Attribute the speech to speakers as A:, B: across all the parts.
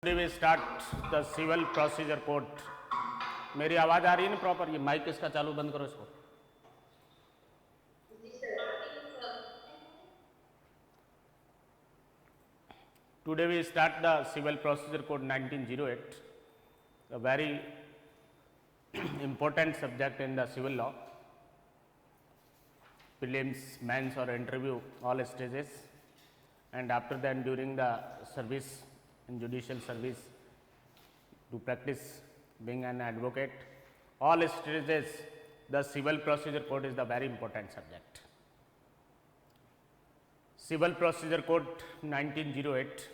A: We start the civil procedure code. मेरी आवाज आ रही है ना प्रॉपर? ये माइक इसका चालू बंद करो इसको. Today we start the civil procedure code 1908, a very important subject in the civil law. Prelims, mains or interview, all stages, and after that during the service in judicial service to practice being an advocate, all stages, the civil procedure code is the very important subject. Civil procedure code 1908,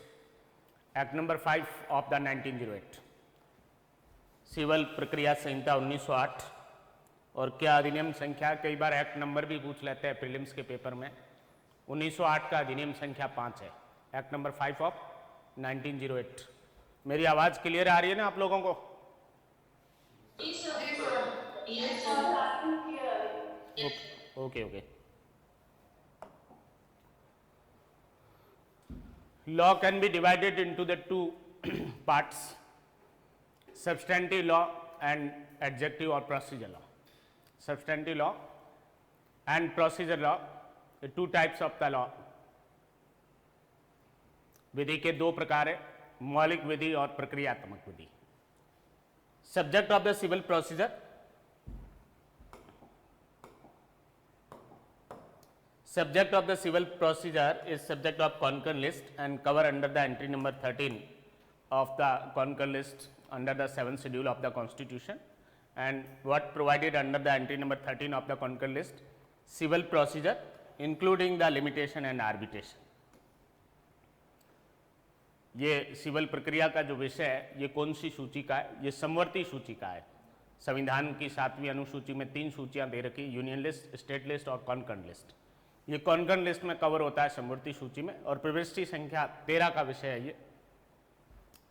A: act number 5 of the 1908, civil प्रक्रिया संहिता 1908. और क्या अधिनियम संख्या, कई बार act number भी पूछ लेते हैं प्रीलिम्स के पेपर में. 1908 का अधिनियम संख्या 5 है, एक्ट नंबर 5 ऑफ 1908. मेरी आवाज क्लियर आ रही है ना आप लोगों को? Okay. Law can be divided into the two parts, substantive law and adjective or procedure law. Substantive law and procedure law, the two types of the law. विधि के दो प्रकार है, मौलिक विधि और प्रक्रियात्मक विधि. Subject of the civil procedure, subject of the civil procedure is subject of concurrent list and cover under the entry number 13 of the concurrent list under the 7th schedule of the constitution. And what provided under the entry number 13 of the concurrent list, civil procedure including the limitation and arbitration. ये civil प्रक्रिया का जो विषय है ये कौन सी सूची का है? ये समवर्ती सूची का है. संविधान की 7वीं अनुसूची में 3 सूचियां दे रखी, यूनियन लिस्ट, स्टेट लिस्ट और कॉन्करेंट लिस्ट. ये कॉन्करेंट लिस्ट में कवर होता है समवर्ती सूची में. और प्रविष्टि संख्या 13 का विषय है ये,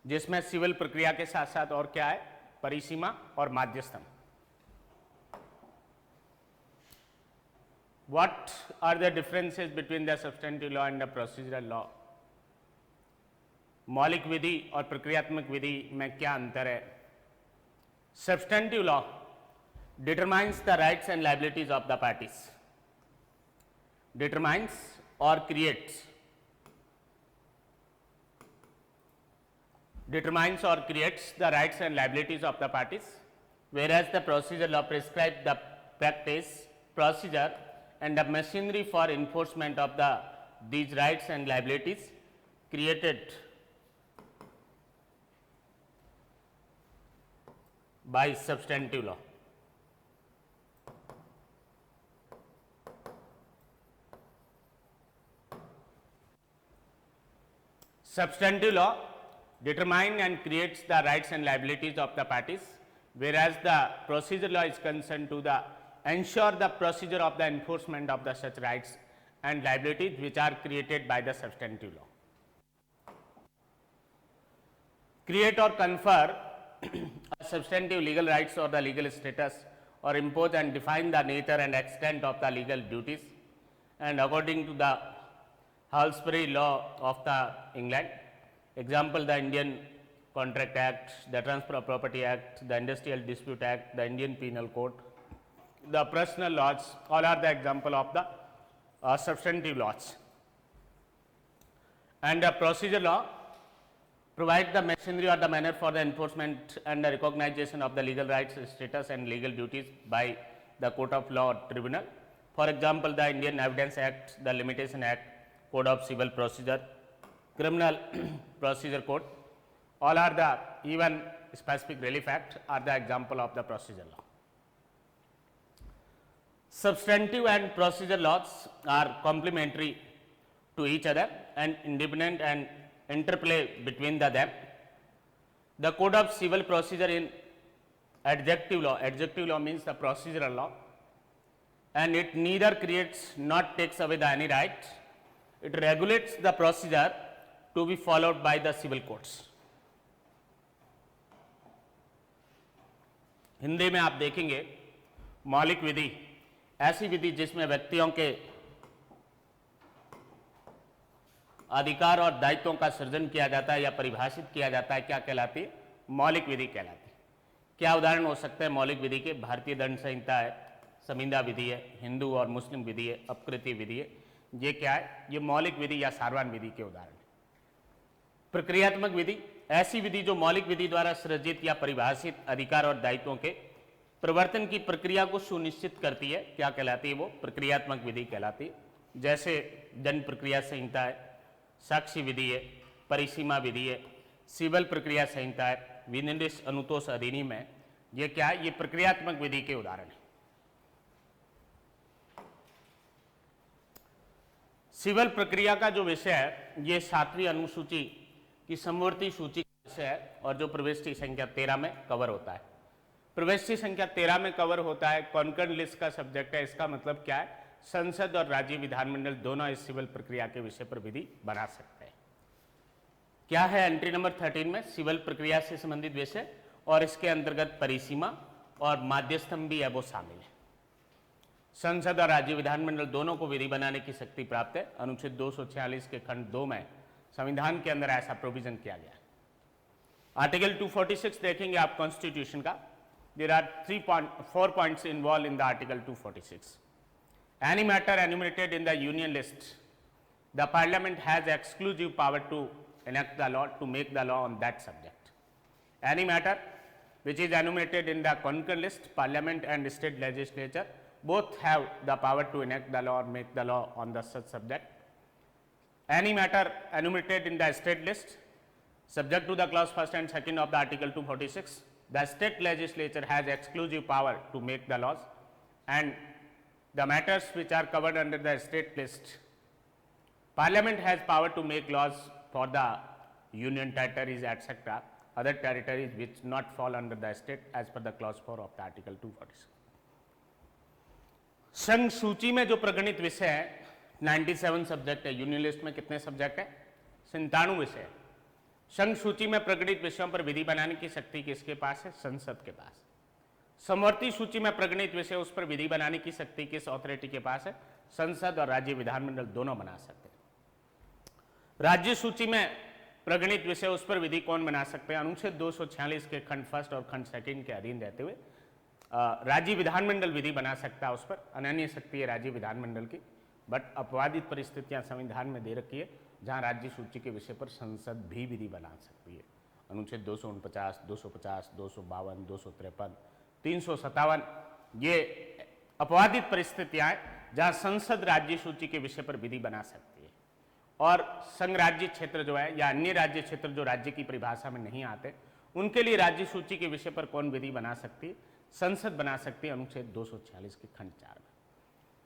A: जिसमें सिविल प्रक्रिया के साथ साथ और क्या है, परिसीमा और माध्यस्थम. What are the differences between the substantive law and the procedural law? मौलिक विधि और प्रक्रियात्मक विधि में क्या अंतर है? Substantive law determines the rights and liabilities of the parties, determines or creates the rights and liabilities of the parties, whereas the procedure law prescribes the practice, procedure and the machinery for enforcement of these rights and liabilities created by substantive law. Substantive law determines and creates the rights and liabilities of the parties, whereas the procedure law is concerned to ensure the procedure of the enforcement of the such rights and liabilities which are created by the substantive law. Create or confer substantive legal rights or the legal status, or impose and define the nature and extent of the legal duties, and according to the Halsbury law of the England, example the Indian Contract Act, the Transfer of Property Act, the Industrial Dispute Act, the Indian Penal Code, the personal laws, all are the example of the substantive laws. And the procedure law provides the machinery or the manner for the enforcement and the recognition of the legal rights, status and legal duties by the court of law or tribunal. For example, the Indian Evidence Act, the Limitation Act, Code of Civil Procedure, Criminal Procedure Code, all are the even specific relief act are the example of the procedure law. Substantive and procedure laws are complementary to each other and independent and interplay between them. The Code of Civil Procedure in adjective law means the procedural law, and it neither creates nor takes away any right. It regulates the procedure to be followed by the civil courts. Hindi में आप देखेंगे मौलिक विधि ऐसी विधि जिसमें व्यक्तियों के अधिकार और दायित्वों का सृजन किया जाता है या परिभाषित किया जाता है, क्या कहलाती है? मौलिक विधि कहलाती है। क्या उदाहरण हो सकते हैं मौलिक विधि के? भारतीय दंड संहिता है, संविदा विधि है, हिंदू और मुस्लिम विधि है, अपकृत्य विधि है। ये क्या है? ये मौलिक विधि या सार्वभौम विधि के उदाहरण है। प्रक्रियात्मक विधि, ऐसी विधि जो मौलिक विधि द्वारा सृजित या परिभाषित अधिकार और दायित्वों के प्रवर्तन की प्रक्रिया को सुनिश्चित करती है, क्या कहलाती है? वो प्रक्रियात्मक विधि कहलाती है। जैसे दंड प्रक्रिया संहिता है, साक्षी विधि है, परिसीमा विधि है, सिविल प्रक्रिया संहिता है, विनिर्देश अनुतोष अधिनियम है। ये क्या है? ये प्रक्रियात्मक विधि के उदाहरण है। सिविल प्रक्रिया का जो विषय है ये 7वीं अनुसूची की समवर्ती सूची का विषय है और जो प्रविष्टि संख्या 13 में कवर होता है। प्रविष्टि संख्या 13 में कवर होता है, कॉन्करेंट लिस्ट का सब्जेक्ट है। इसका मतलब क्या है? संसद और राज्य विधानमंडल दोनों इस सिविल प्रक्रिया के विषय पर विधि बना सकते हैं। क्या है एंट्री नंबर 13 में? सिविल प्रक्रिया से संबंधित विषय और इसके अंतर्गत परिसीमा और माध्यस्थम भी है वो शामिल है। संसद और राज्य विधानमंडल दोनों को विधि बनाने की शक्ति प्राप्त है। अनुच्छेद 246 के खंड 2 में संविधान के अंदर ऐसा प्रोविजन किया गया है। आर्टिकल 246 देखेंगे आप कॉन्स्टिट्यूशन का। There are 4 points involve in the article 246। Any matter enumerated in the union list, the parliament has exclusive power to enact the law to make the law on that subject. Any matter which is enumerated in the concurrent list, Parliament and state legislature both have the power to enact the law or make the law on the such subject. Any matter enumerated in the state list, subject to the clause 1st and 2nd of the article 246, the state legislature has exclusive power to make the laws, and the matters which are covered under the state list, Parliament has power to make laws for the union territories etc. other territories which not fall under the state as per the clause 4 of the article 246. संघ सूची में जो प्रगणित विषय है 97 subject है। Union list में कितने subject है? 97 विषय है। संघ सूची में प्रगणित विषयों पर विधि बनाने की शक्ति किसके पास है? संसद के पास। समवर्ती सूची में प्रगणित विषय, उस पर विधि बनाने की शक्ति किस अथॉरिटी के पास है? संसद और राज्य विधानमंडल दोनों बना सकते हैं। राज्य सूची में प्रगणित विषय, उस पर विधि कौन बना सकते हैं? अनुच्छेद 246 के खंड 1 और खंड 2 के अधीन रहते हुए राज्य विधानमंडल विधि बना सकता है। उस पर अनन्य शक्ति है राज्य विधानमंडल की, बट अपवादित परिस्थितियां संविधान में दे रखी है जहां राज्य सूची के विषय पर संसद भी विधि बना सकती है। अनुच्छेद 249, 250, 252, 253, 357 ये अपवादित परिस्थितियां हैं जहां संसद राज्य सूची के विषय पर विधि बना सकती है। और संघ राज्य क्षेत्र जो है या अन्य राज्य क्षेत्र जो राज्य की परिभाषा में नहीं आते, उनके लिए राज्य सूची के विषय पर कौन विधि बना सकती है? संसद बना सकती है अनुच्छेद 246 के खंड 4 में।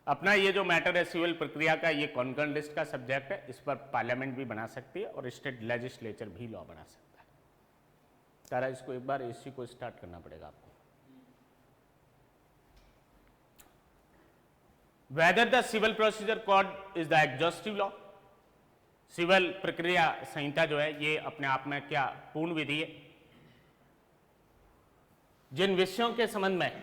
A: अपना ये जो मैटर है सिविल प्रक्रिया का, ये कॉन्करेंट लिस्ट का सब्जेक्ट है। इस पर पार्लियामेंट भी बना सकती है और स्टेट लेजिस्लेचर भी लॉ बना सकता है। तारा इसको एक बार इसी को स्टार्ट करना पड़ेगा आपको। Whether the civil procedure code is the exhaustive law, civil प्रक्रिया संहिता जो है ये अपने आप में क्या पूर्ण विधि है? जिन विषयों के संबंध में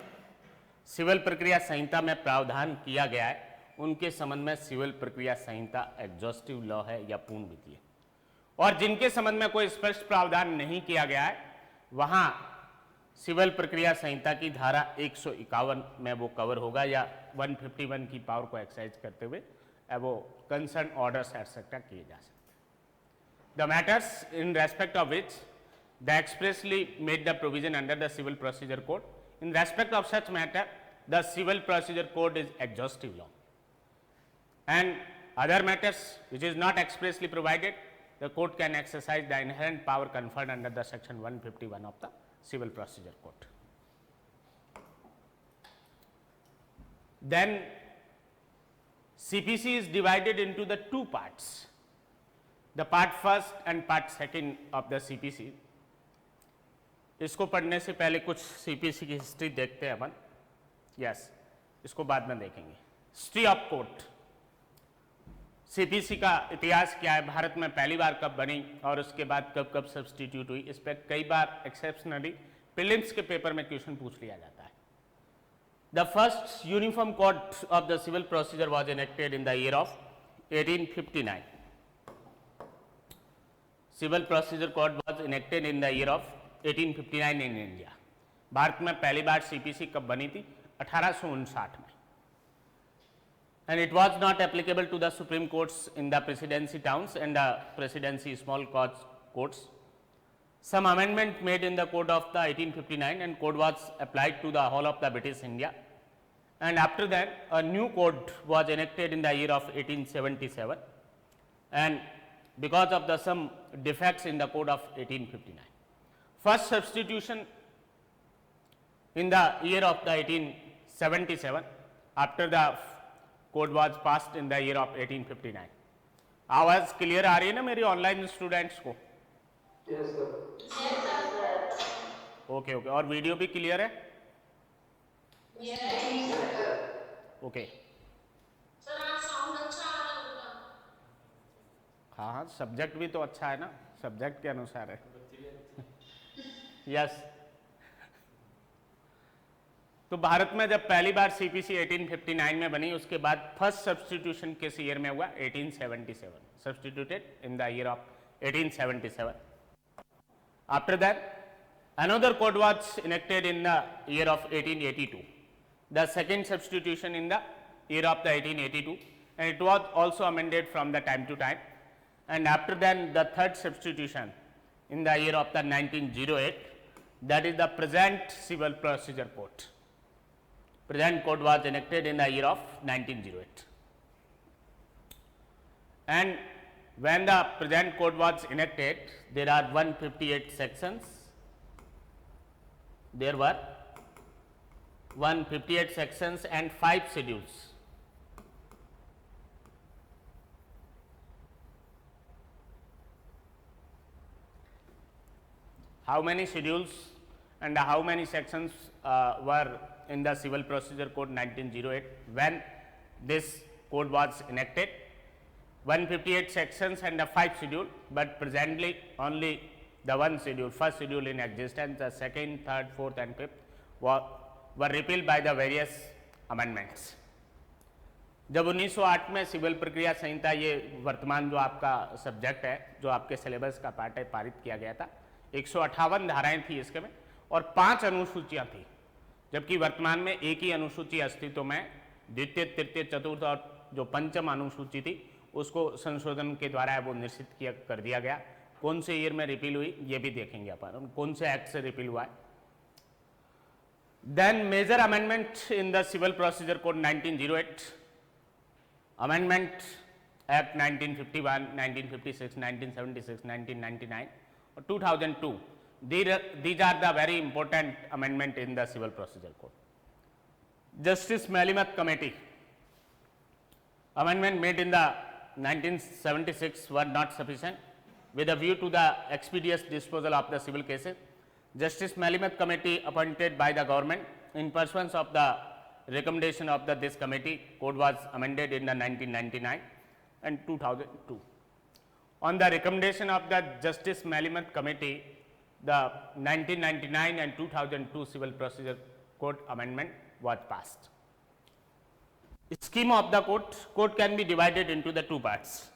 A: सिविल प्रक्रिया संहिता में प्रावधान किया गया है उनके संबंध में सिविल प्रक्रिया संहिता एग्जॉस्टिव लॉ है या पूर्ण विधि है, और जिनके संबंध में कोई स्पष्ट प्रावधान नहीं किया गया है वहां सिविल प्रक्रिया संहिता की धारा 151 में वो कवर होगा या 151 की पावर को एक्सरसाइज करते हुए वो कंसर्न ऑर्डर्स एटसेट्रा किए जा सकते हैं। The matters in respect of which the expressly made the provision under the civil procedure code, in respect of such matter the civil procedure code is exhaustive law, and other matters which is not expressly provided the court can exercise the inherent power conferred under the section 151 of the civil procedure code. Then CPC is divided into the two parts, the part first and part second of the CPC. इसको पढ़ने से पहले कुछ CPC की history देखते हैं अपन। Yes, इसको बाद में देखेंगे। हिस्ट्री ऑफ कोर्ट, CPC का इतिहास क्या है, भारत में पहली बार कब बनी और उसके बाद कब कब सब्सटीट्यूट हुई, इस पर कई बार एक्सेप्शनली प्रीलिम्स के पेपर में क्वेश्चन पूछ लिया जाता है। The first uniform code of the civil procedure was enacted in the year of 1859. Civil procedure code was enacted in the year of 1859 in India. भारत में पहली बार सीपीसी कब बनी थी? 1859 में। And it was not applicable to the Supreme Courts in the presidency towns and the presidency small cause courts. Some amendment made in the code of the 1859 and code was applied to the whole of the British India. And after that a new code was enacted in the year of 1877, and because of the some defects in the code of 1859. First substitution in the year of the 1877 after the code was passed in the year of 1859। आवाज clear आ रही है ना मेरी online students को?
B: Yes sir.
A: Okay okay, और video भी clear है? Okay
C: sir आज साउंड अच्छा आ रहा होगा।
A: हाँ हाँ, सब्जेक्ट भी तो अच्छा है ना, सब्जेक्ट के अनुसार है। यस तो भारत में जब पहली बार सीपीसी 1859 में बनी, उसके बाद फर्स्ट सब्स्टिट्यूशन किस ईयर में हुआ? 1877, substituted in the year of 1877। After that another code was enacted in the year of 1882, the second substitution in the year of the 1882, and it was also amended from the time to time, and after then the third substitution in the year of the 1908, that is the present civil procedure code. Present code was enacted in the year of 1908, and when the present code was enacted, there are 158 sections. There were 158 sections and 5 schedules. How many schedules and how many sections were in the Civil Procedure Code 1908 when this code was enacted? 158 sections and a 5 schedule, but presently only the one schedule, first schedule in existence, the second, third, fourth and fifth were repealed by the various amendments. जब 1908 में civil प्रक्रिया संहिता, ये वर्तमान जो आपका subject है, जो आपके सिलेबस का पार्ट है, पारित किया गया था। 158 धाराएं थी इसके में और 5 अनुसूचियां थी, जबकि वर्तमान में एक ही अनुसूची अस्तित्व में, द्वितीय, तृतीय, चतुर्थ और जो पंचम अनुसूची थी उसको संशोधन के द्वारा वो निश्चित कर दिया गया। कौन से ईयर में रिपील हुई ये भी देखेंगे अपन, कौन से एक्ट से रिपील हुआ है। Then major amendment in the civil procedure code 1908, amendment act 1951, 1956, 1976, 1999 और 2002, these are the very important amendment in the civil procedure code. Justice Malimath Committee amendment made in the 1976 were not sufficient. With a view to the expeditious disposal of the civil cases, Justice Malimath Committee appointed by the government in pursuance of the recommendation of this committee, code was amended in the 1999 and 2002. On the recommendation of the Justice Malimath Committee, the 1999 and 2002 Civil Procedure Code amendment was passed. Scheme of the code can be divided into the 2 parts.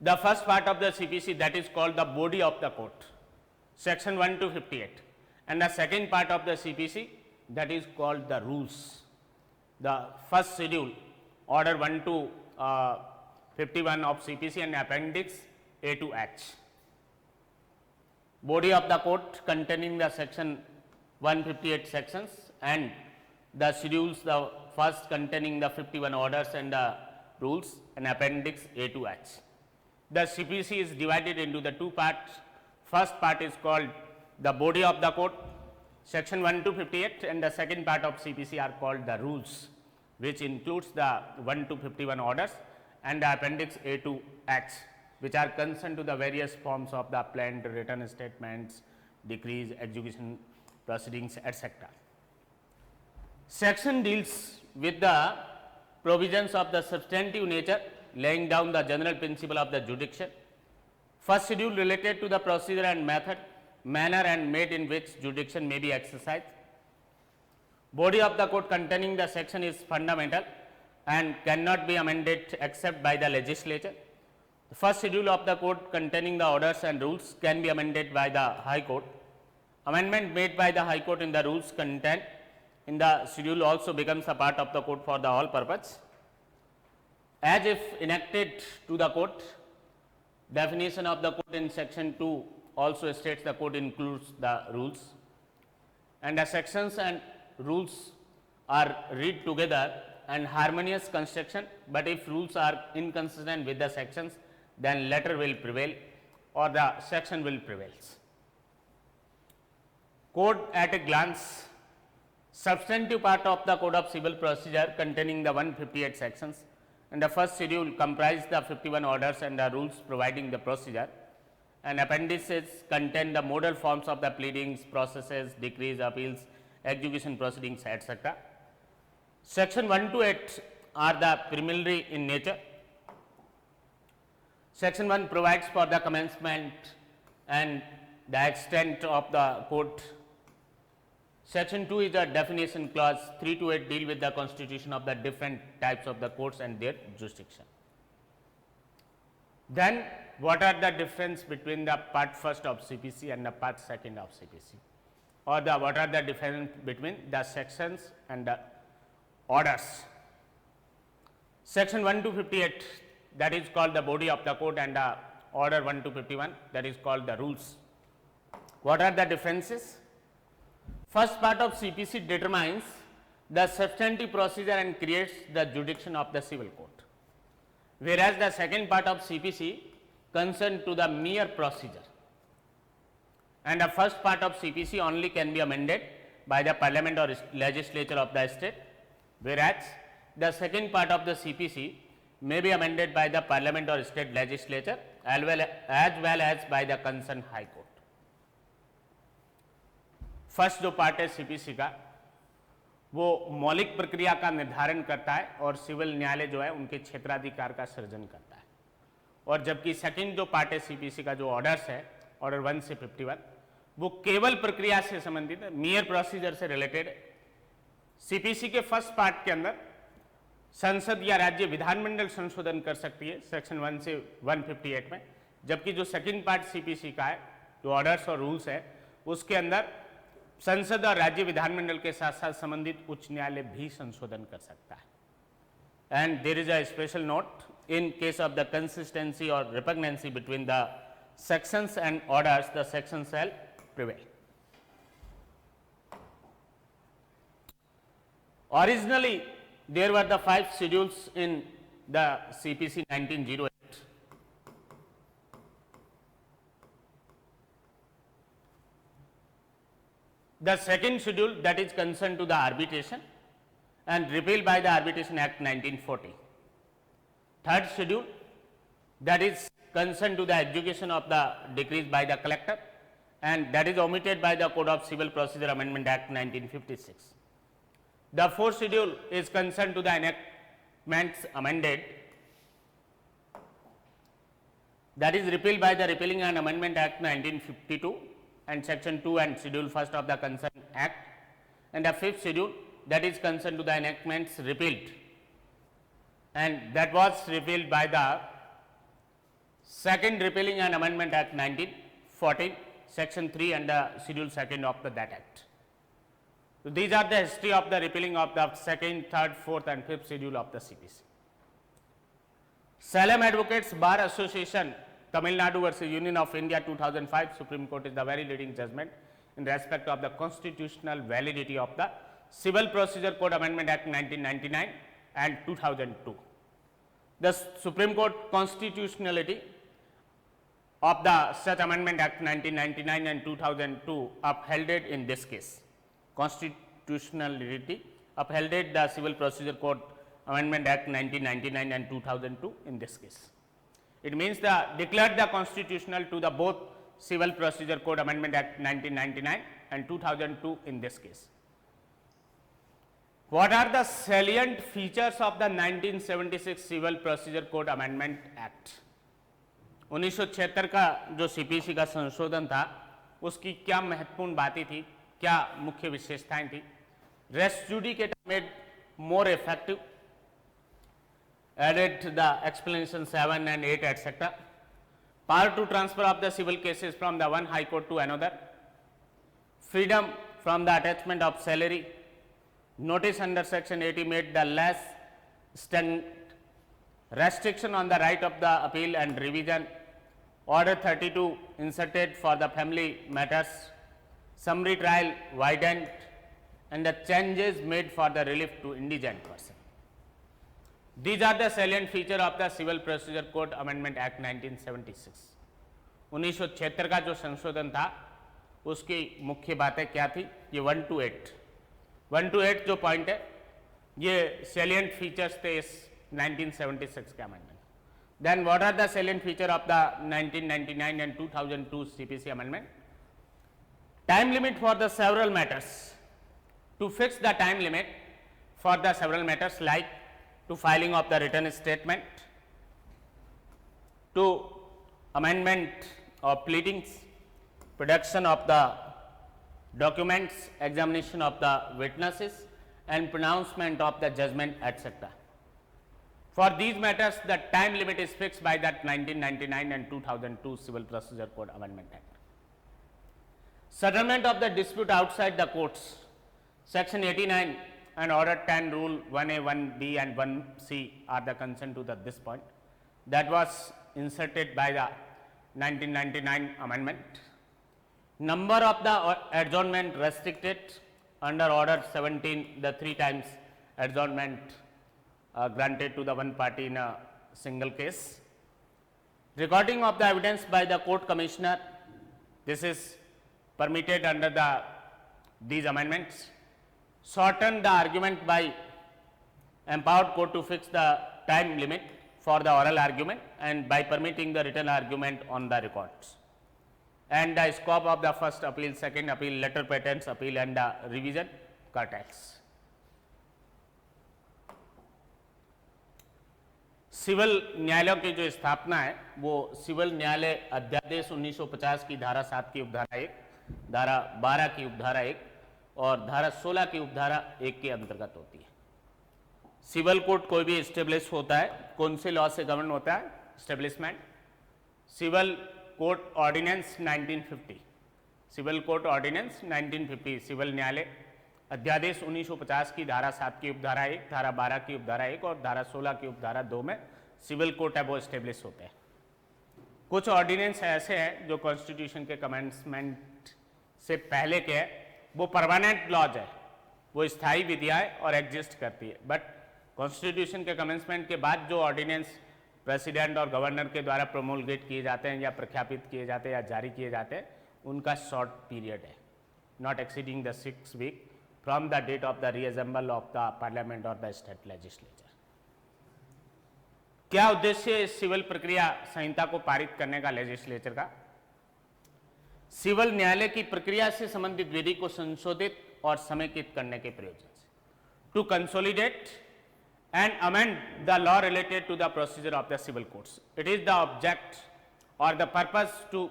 A: The first part of the CPC, that is called the body of the code, section 1 to 58, and the second part of the CPC, that is called the rules. The first schedule, order 1 to 51 of CPC and appendix A to H. Body of the code containing the section 158 sections and the schedules, the first containing the 51 orders and the rules, and appendix A to H. The CPC is divided into the 2 parts. First part is called the body of the code, section 1 to 58, and the second part of CPC are called the rules, which includes the 1 to 51 orders and the appendix A to H, which are concerned to the various forms of the planned written statements, decrees, execution proceedings, etc. Section deals with the provisions of the substantive nature, laying down the general principle of the jurisdiction. First schedule related to the procedure and method, manner and mode in which jurisdiction may be exercised. Body of the code containing the section is fundamental and cannot be amended except by the legislature. The first schedule of the code containing the orders and rules can be amended by the High Court. Amendment made by the High Court in the rules content in the schedule also becomes a part of the code for the all purpose, as if enacted to the code. Definition of the code in section 2 also states the code includes the rules, and the sections and rules are read together and harmonious construction, but if rules are inconsistent with the sections, then latter will prevail or the section will prevail. Code at a glance. Substantive part of the Code of Civil Procedure containing the 158 sections, and the first schedule comprise the 51 orders and the rules providing the procedure, and appendices contain the model forms of the pleadings, processes, decrees, appeals, execution proceedings, etc. Section 1 to 8 are the preliminary in nature. Section 1 provides for the commencement and the extent of the code. Section 2 is a definition clause. 3 to 8 deal with the constitution of the different types of the courts and their jurisdiction. Then what are the difference between the part first of CPC and the part second of CPC, or the what are the difference between the sections and the orders. Section 1 to 58, that is called the body of the code, and the order 1 to 51, that is called the rules. What are the differences? First part of CPC determines the substantive procedure and creates the jurisdiction of the civil court, whereas the second part of CPC concern to the mere procedure, and the first part of CPC only can be amended by the parliament or legislature of the state, whereas the second part of the CPC may be amended by the parliament or state legislature as well as by the concerned high court. First जो part है CPC का वो मौलिक प्रक्रिया का निर्धारण करता है और सिविल न्यायालय जो है उनके क्षेत्राधिकार का सृजन करता है, और जबकि सेकंड जो पार्ट है सीपीसी का जो ऑर्डर्स है ऑर्डर 1 से 51 वो केवल प्रक्रिया से संबंधित है, मियर प्रोसीजर से रिलेटेड है। सीपीसी के फर्स्ट पार्ट के अंदर संसद या राज्य विधानमंडल संशोधन कर सकती है सेक्शन 1 से 158 में, जबकि जो सेकंड पार्ट सीपीसी का है जो ऑर्डर्स और रूल्स है उसके अंदर संसद और राज्य विधानमंडल के साथ साथ संबंधित उच्च न्यायालय भी संशोधन कर सकता है। And there is a special note in case of the consistency और repugnancy between the sections and orders, the section shall prevail. Originally, there were the 5 schedules in the CPC 1908. The second schedule, that is concerned to the arbitration and repealed by the Arbitration Act 1940. Third schedule, that is concerned to the execution of the decrees by the collector, and that is omitted by the Code of Civil Procedure Amendment Act 1956. The fourth schedule is concerned to the enactments amended, that is repealed by the Repealing and Amendment Act 1952 and section 2 and schedule 1st of the concerned act, and the fifth schedule, that is concerned to the enactments repealed, and that was repealed by the second Repealing and Amendment Act 1914 section 3 and the schedule 2nd of that act. So, these are the history of the repealing of the second, third, fourth and fifth schedule of the CPC. Salem Advocates Bar Association Tamil Nadu versus Union of India 2005 Supreme Court is the very leading judgment in respect of the constitutional validity of the Civil Procedure Code Amendment Act 1999 and 2002. The Supreme Court constitutionality of the such Amendment Act 1999 and 2002 upheld it in this case. Constitutionality upheld it the Civil Procedure Code Amendment Act 1999 and 2002 in this case. It means the declared the constitutional to the both Civil Procedure Code Amendment Act 1999 and 2002 in this case. What are the salient features of the 1976 Civil Procedure Code Amendment Act? 1976 का जो CPC का संशोधन था उसकी क्या महत्वपूर्ण बातें थी, क्या मुख्य विशेषताएं थी? Res judicata made more effective, added the explanation 7 and 8 etc. Power to transfer of the civil cases from the one high court to another, freedom from the attachment of salary, notice under section 80 made the less stringent, restriction on the right of the appeal and revision, order 32 inserted for the family matters, summary trial widened, and the changes made for the relief to indigent person. These are the salient feature of the Civil Procedure Code Amendment Act 1976. 1976 का जो संशोधन था उसकी मुख्य बातें क्या थी? ये 1 to 8 जो पॉइंट है ये salient features थे इस 1976 के amendment. Then what are the salient feature of the 1999 and 2002 CPC amendment? Time limit for the several matters. To fix the time limit for the several matters like to filing of the written statement, to amendment of pleadings, production of the documents, examination of the witnesses, and pronouncement of the judgment, etc. For these matters, the time limit is fixed by that 1999 and 2002 Civil Procedure Code Amendment Act. Settlement of the dispute outside the courts, Section 89 and Order 10 Rule 1A, 1B and 1C are the concern to this point. That was inserted by the 1999 amendment. Number of the adjournment restricted under Order 17, the 3 times adjournment granted to the one party in a single case. Recording of the evidence by the court commissioner, this is permitted under these amendments. Shorten the argument by empowered court to fix the time limit for the oral argument and by permitting the written argument on the records. And the scope of the first appeal, second appeal, letter patents appeal and the revision curtails. Civil न्यायालयों की जो स्थापना है वो civil न्यायालय अध्यादेश 1950 की धारा 7 की उपधारा 1, धारा 12 की उपधारा 1 और धारा 16 की उपधारा 1 के अंतर्गत होती है। सिविल कोर्ट कोई भी एस्टेब्लिश होता है, कौन से लॉ से गवर्न होता है? Establishment. Civil court ordinance 1950, civil court ordinance 1950, civil न्यायालय अध्यादेश 1950 की धारा 7 की उपधारा 1, धारा 12 की उपधारा 1 और धारा 16 की उपधारा 2 में सिविल कोर्ट है वो एस्टेब्लिश होते हैं। कुछ ऑर्डिनेंस ऐसे हैं जो कॉन्स्टिट्यूशन के कमेंसमेंट से पहले के हैं, वो परमानेंट लॉज है, वो स्थायी विधियाँ और एग्जिस्ट करती है। बट कॉन्स्टिट्यूशन के कमेंसमेंट के बाद जो ऑर्डिनेंस प्रेसिडेंट और गवर्नर के द्वारा प्रोमोलगेट किए जाते हैं या प्रख्यापित किए जाते हैं या जारी किए जाते हैं, उनका शॉर्ट पीरियड है, not exceeding the 6 week from the date of the reassemble of the parliament or the state legislature. क्या उद्देश्य है इस सिविल प्रक्रिया संहिता को पारित करने का लेजिस्लेचर का? सिविल न्यायालय की प्रक्रिया से संबंधित विधि को संशोधित और समेकित करने के प्रयोजन से, to consolidate and amend the law related to the procedure of the civil courts. It is the object और the purpose to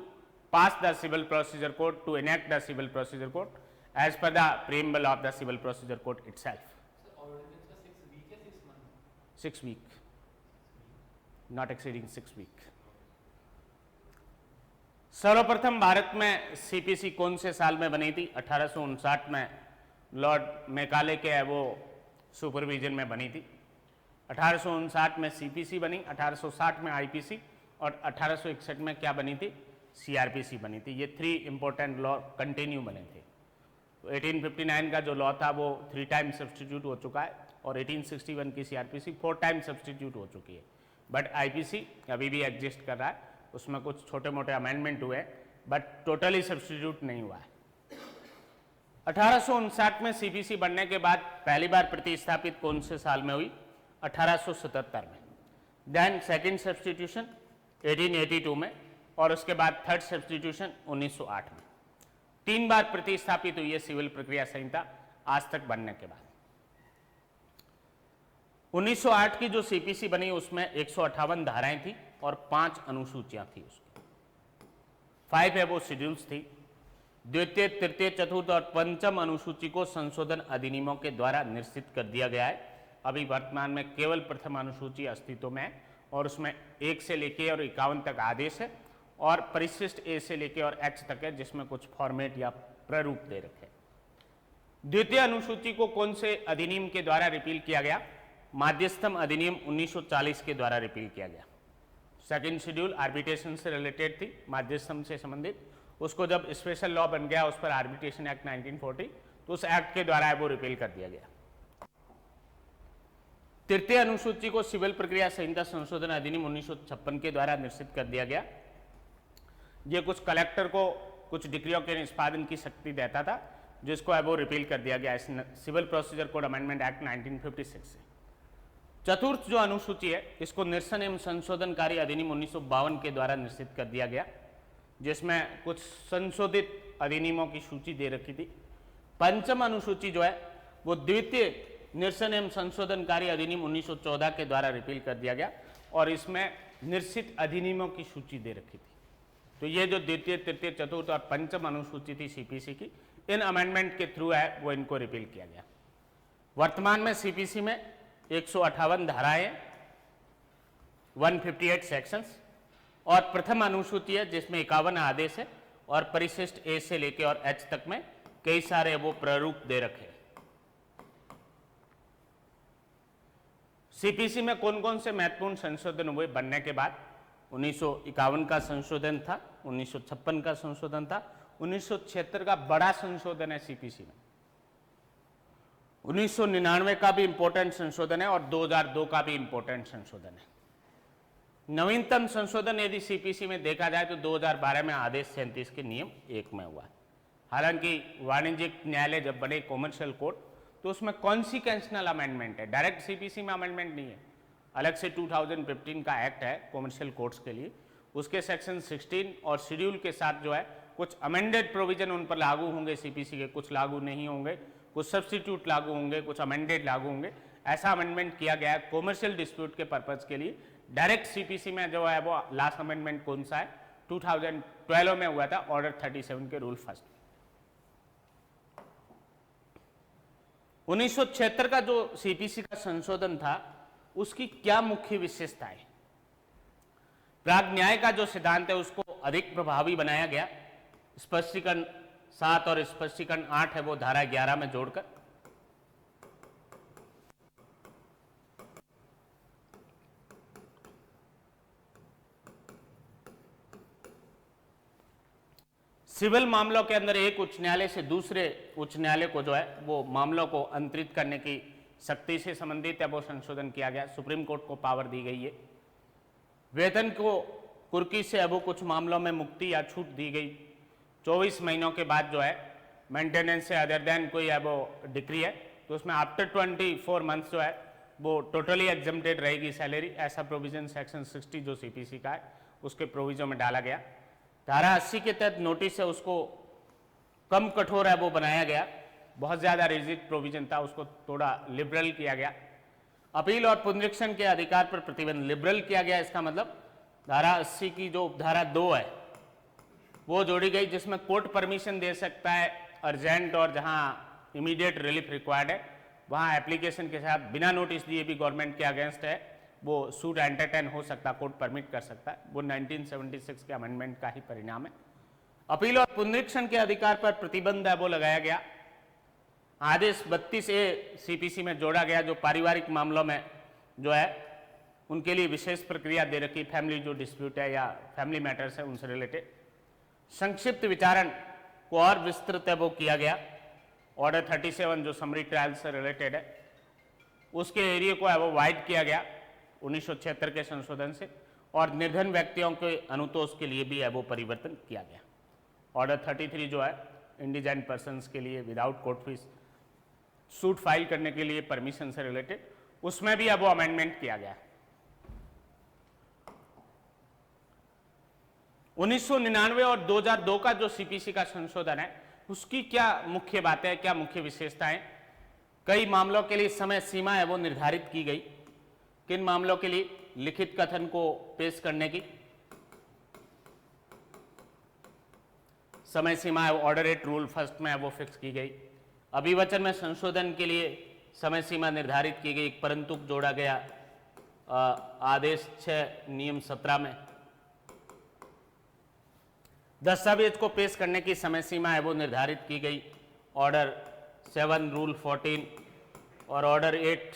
A: pass the civil procedure code, to enact the civil procedure code as per the preamble of the civil procedure code itself.
D: Sir, ordinance का 6 week या 6 month?
A: 6 week, not exceeding 6 week. सर्वप्रथम भारत में CPC कौन से साल में बनी थी? 1859 में लॉर्ड मेकाले के है वो सुपरविजन में बनी थी। 1859 में सीपीसी बनी, 1860 में आईपीसी और 1861 में क्या बनी थी? सीआरपीसी बनी थी। ये 3 इंपॉर्टेंट लॉ कंटिन्यू बने थे। 1859 का जो लॉ था वो 3 टाइम सब्सटीट्यूट हो चुका है और 1861 की सीआरपीसी 4 टाइम सब्सटीट्यूट हो चुकी है। बट आईपीसी अभी भी एग्जिस्ट कर रहा है, उसमें कुछ छोटे मोटे अमेंडमेंट हुए बट टोटली सब्सटीट्यूट नहीं हुआ है। 1859 में सीपीसी बनने के बाद पहली बार प्रतिस्थापित कौन से साल में हुई? 1877 में। देन सेकेंड सब्सटीट्यूशन 1882 में और उसके बाद थर्ड सब्सटीट्यूशन 1908 में। 3 बार प्रतिस्थापित हुई है सिविल प्रक्रिया संहिता आज तक बनने के बाद। 1908 की जो सीपीसी बनी उसमें 158 धाराएं थी और 5 अनुसूचियां थी उसकी। 5 है वो शेड्यूल्स थी। द्वितीय, तृतीय, चतुर्थ और पंचम अनुसूची को संशोधन अधिनियमों के द्वारा निश्चित कर दिया गया है। अभी वर्तमान में केवल प्रथम अनुसूची अस्तित्व में है और उसमें 1 से लेके और 51 तक आदेश है और परिशिष्ट ए से लेके और एच तक है, जिसमें कुछ फॉर्मेट या प्रारूप दे रखे हैं। द्वितीय अनुसूची को कौन से अधिनियम के द्वारा रिपील किया गया? माध्यस्थम अधिनियम 1940 के द्वारा रिपील किया गया। सेकंड शेड्यूल आर्बिट्रेशन से रिलेटेड थी, माध्यस्थम से संबंधित, उसको जब स्पेशल लॉ बन गया उस पर आर्बिट्रेशन एक्ट 1940, तो उस एक्ट के द्वारा वो रिपील कर दिया गया। तृतीय अनुसूची को सिविल प्रक्रिया संहिता संशोधन अधिनियम 1956 के द्वारा निश्चित कर दिया गया। ये कुछ कलेक्टर को कुछ डिक्रियों के निष्पादन की शक्ति देता था, जिसको अब वो रिपील कर दिया गया इस civil procedure code amendment act 1956 से। चतुर्थ जो अनुसूची है, इसको निरसन एवं संशोधनकारी अधिनियम 1952 के द्वारा निश्चित कर दिया गया, जिसमें कुछ संशोधित अधिनियमों की सूची दे रखी थी। पंचम अनुसूची जो है वो द्वितीय निरसन एवं संशोधनकारी अधिनियम 1914 के द्वारा रिपील कर दिया गया और इसमें निश्चित अधिनियमों की सूची दे रखी थी। तो ये जो द्वितीय, तृतीय, चतुर्थ और पंचम अनुसूची थी सीपीसी की, इन अमेंडमेंट के थ्रू है वो इनको रिपील किया गया। वर्तमान में सीपीसी में 158 धाराएं, 158 सेक्शंस और प्रथम अनुसूची है जिसमें 51 आदेश है और परिशिष्ट ए से लेके और एच तक में कई सारे वो प्रारूप दे रखे हैं। सीपीसी में कौन कौन से महत्वपूर्ण संशोधन हुए बनने के बाद? 1951 का संशोधन था, 1956 का संशोधन था, 1976 का बड़ा संशोधन है सीपीसी में, 1999 का भी इंपॉर्टेंट संशोधन है और 2002 का भी इंपॉर्टेंट संशोधन है। नवीनतम संशोधन यदि सीपीसी में देखा जाए तो 2012 में आदेश 37 के नियम 1 में हुआ। हालांकि वाणिज्यिक न्यायालय जब बने कॉमर्शियल कोर्ट, तो उसमें कॉन्सिक्वेंशनल अमेंडमेंट है, डायरेक्ट सीपीसी में अमेंडमेंट नहीं है। अलग से 2015 का एक्ट है कॉमर्शियल कोर्ट्स के लिए, उसके सेक्शन 16 और शेड्यूल के साथ जो है कुछ अमेंडेड प्रोविजन उन पर लागू होंगे सीपीसी के, कुछ लागू नहीं होंगे, कुछ सब्स्टिट्यूट लागू होंगे, कुछ अमेंडेड लागू होंगे। ऐसा अमेंडमेंट किया गया है कॉमर्शियल डिस्प्यूट के पर्पज के लिए। डायरेक्ट सीपीसी में जो है वो लास्ट अमेंडमेंट कौन सा है? 2012 में हुआ था, ऑर्डर 37 के रूल फर्स्ट। 1976 का जो सीपीसी का संशोधन था उसकी क्या मुख्य विशेषताएं? प्राग न्याय का जो सिद्धांत है उसको अधिक प्रभावी बनाया गया। स्पष्टीकरण 7 और स्पष्टीकरण 8 है वो धारा 11 में जोड़कर। सिविल मामलों के अंदर एक उच्च न्यायालय से दूसरे उच्च न्यायालय को जो है वो मामलों को अंतरित करने की शक्ति से संबंधित है वो संशोधन किया गया। सुप्रीम कोर्ट को पावर दी गई है। वेतन को कुर्की से अब कुछ मामलों में मुक्ति या छूट दी गई। 24 महीनों के बाद जो है मेंटेनेंस से अदर देन कोई है वो डिक्री है तो उसमें आफ्टर 24 मंथ्स जो है वो टोटली एग्जम्प्टेड रहेगी सैलरी। ऐसा प्रोविजन सेक्शन 60 जो सीपीसी का है उसके प्रोविजन में डाला गया। धारा 80 के तहत नोटिस है उसको कम कठोर है वो बनाया गया। बहुत ज़्यादा रिजिड प्रोविजन था, उसको थोड़ा लिबरल किया गया। अपील और पुनरीक्षण के अधिकार पर प्रतिबंध लिबरल किया गया। इसका मतलब धारा 80 की जो धारा 2 है वो जोड़ी गई, जिसमें कोर्ट परमिशन दे सकता है अर्जेंट और जहां इमीडिएट रिलीफ रिक्वायर्ड है वहां एप्लीकेशन के साथ बिना नोटिस दिए भी गवर्नमेंट के अगेंस्ट है वो सूट एंटरटेन हो सकता, कोर्ट परमिट कर सकता है। वो 1976 के अमेंडमेंट का ही परिणाम है। अपील और पुनरीक्षण के अधिकार पर प्रतिबंध है वो लगाया गया। आदेश 32A सीपीसी में जोड़ा गया जो पारिवारिक मामलों में जो है उनके लिए विशेष प्रक्रिया दे रखी। फैमिली जो डिस्प्यूट है या फैमिली मैटर्स है उनसे रिलेटेड संक्षिप्त विचारण को और विस्तृत है वो किया गया। ऑर्डर 37 जो समरी ट्रायल से रिलेटेड है उसके एरिया को है वो वाइड किया गया 1976 के संशोधन से। और निर्धन व्यक्तियों के अनुतोष के लिए भी है वो परिवर्तन किया गया। ऑर्डर 33 जो है इंडिजेंट पर्सन्स के लिए without court fees suit file करने के लिए परमिशन से रिलेटेड उसमें भी अब वो अमेंडमेंट किया गया। 1999 और 2002 का जो सीपीसी का संशोधन है उसकी क्या मुख्य बातें, क्या मुख्य विशेषताएं? कई मामलों के लिए समय सीमा है वो निर्धारित की गई। किन मामलों के लिए? लिखित कथन को पेश करने की समय सीमा है ऑर्डर 8 रूल फर्स्ट में है वो फिक्स की गई। अभिवचन में संशोधन के लिए समय सीमा निर्धारित की गई, परंतु जोड़ा गया आदेश 6 नियम 17 में। दस्तावेज को पेश करने की समय सीमा है वो निर्धारित की गई ऑर्डर 7 रूल 14 और ऑर्डर 8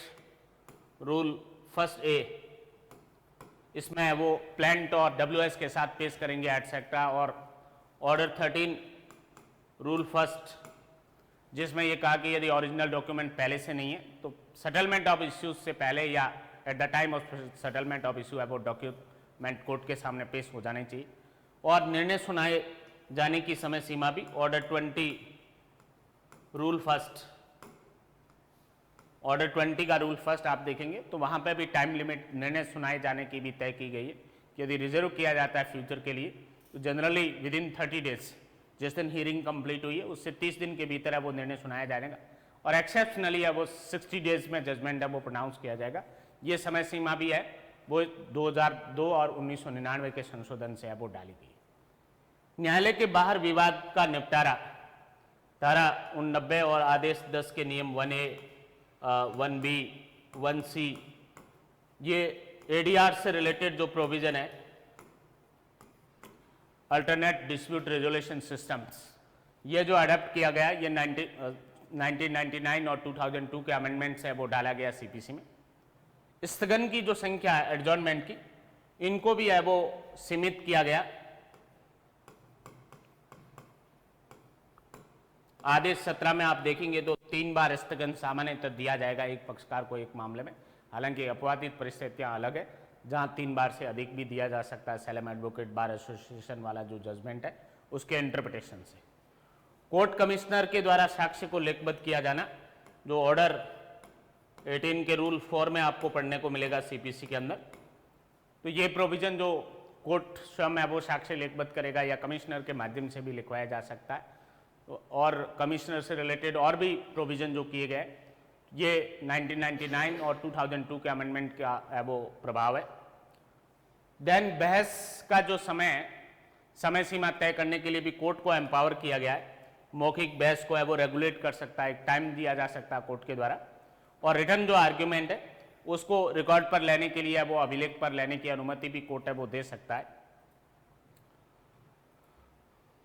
A: रूल फर्स्ट ए। इसमें वो प्लांट और WS के साथ पेश करेंगे एटसेट्रा। और ऑर्डर 13 रूल फर्स्ट, जिसमें ये कहा कि यदि ओरिजिनल डॉक्यूमेंट पहले से नहीं है तो सेटलमेंट ऑफ इश्यूज से पहले या at the time of settlement of issue वो डॉक्यूमेंट कोर्ट के सामने पेश हो जाने चाहिए। और निर्णय सुनाए जाने की समय सीमा भी ऑर्डर 20 रूल फर्स्ट, ऑर्डर 20 का रूल फर्स्ट आप देखेंगे तो वहाँ पे भी टाइम लिमिट निर्णय सुनाए जाने की भी तय की गई है कि यदि रिजर्व किया जाता है फ्यूचर के लिए तो जनरली विदिन 30 डेज, जिस दिन हियरिंग कंप्लीट हुई है उससे 30 दिन के भीतर है वो निर्णय सुनाया जाएगा। और एक्सेप्शनली है वो 60 डेज में जजमेंट है वो प्रोनाउंस किया जाएगा। ये समय सीमा भी है वो 2002 और 1999 के संशोधन से है वो डाली गई। न्यायालय के बाहर विवाद का निपटारा धारा 89 और आदेश 10 के नियम 1A 1B 1C, ये ADR से रिलेटेड जो प्रोविजन है अल्टरनेट डिस्प्यूट रेजोल्यूशन सिस्टम्स, ये जो अडेप्ट किया गया ये 1999 और 2002 के अमेंडमेंट है वो डाला गया CPC में। स्थगन की जो संख्या है एडजॉर्नमेंट की, इनको भी है वो सीमित किया गया। आदेश 17 में आप देखेंगे तो 3 बार स्थगन सामान्यतः दिया जाएगा एक पक्षकार को एक मामले में। हालांकि अपवादित परिस्थितियां अलग है जहां 3 बार से अधिक भी दिया जा सकता है। सैलम एडवोकेट बार एसोसिएशन वाला जो जजमेंट है उसके इंटरप्रिटेशन से। कोर्ट कमिश्नर के द्वारा साक्ष्य को लेखबद्ध किया जाना, जो ऑर्डर 18 के रूल 4 में आपको पढ़ने को मिलेगा CPC के अंदर। तो ये प्रोविजन जो कोर्ट स्वयं है वो साक्ष्य लेखबद्ध करेगा या कमिश्नर के माध्यम से भी लिखवाया जा सकता है। और कमिश्नर से रिलेटेड और भी प्रोविजन जो किए गए, ये 1999 और 2002 के अमेंडमेंट का है वो प्रभाव है। देन बहस का जो समय सीमा तय करने के लिए भी कोर्ट को एम्पावर किया गया है। मौखिक बहस को है वो रेगुलेट कर सकता है, एक टाइम दिया जा सकता है कोर्ट के द्वारा। और रिटर्न जो आर्ग्यूमेंट है उसको रिकॉर्ड पर लेने के लिए वो अभिलेख पर लेने की अनुमति भी कोर्ट है वो दे सकता है।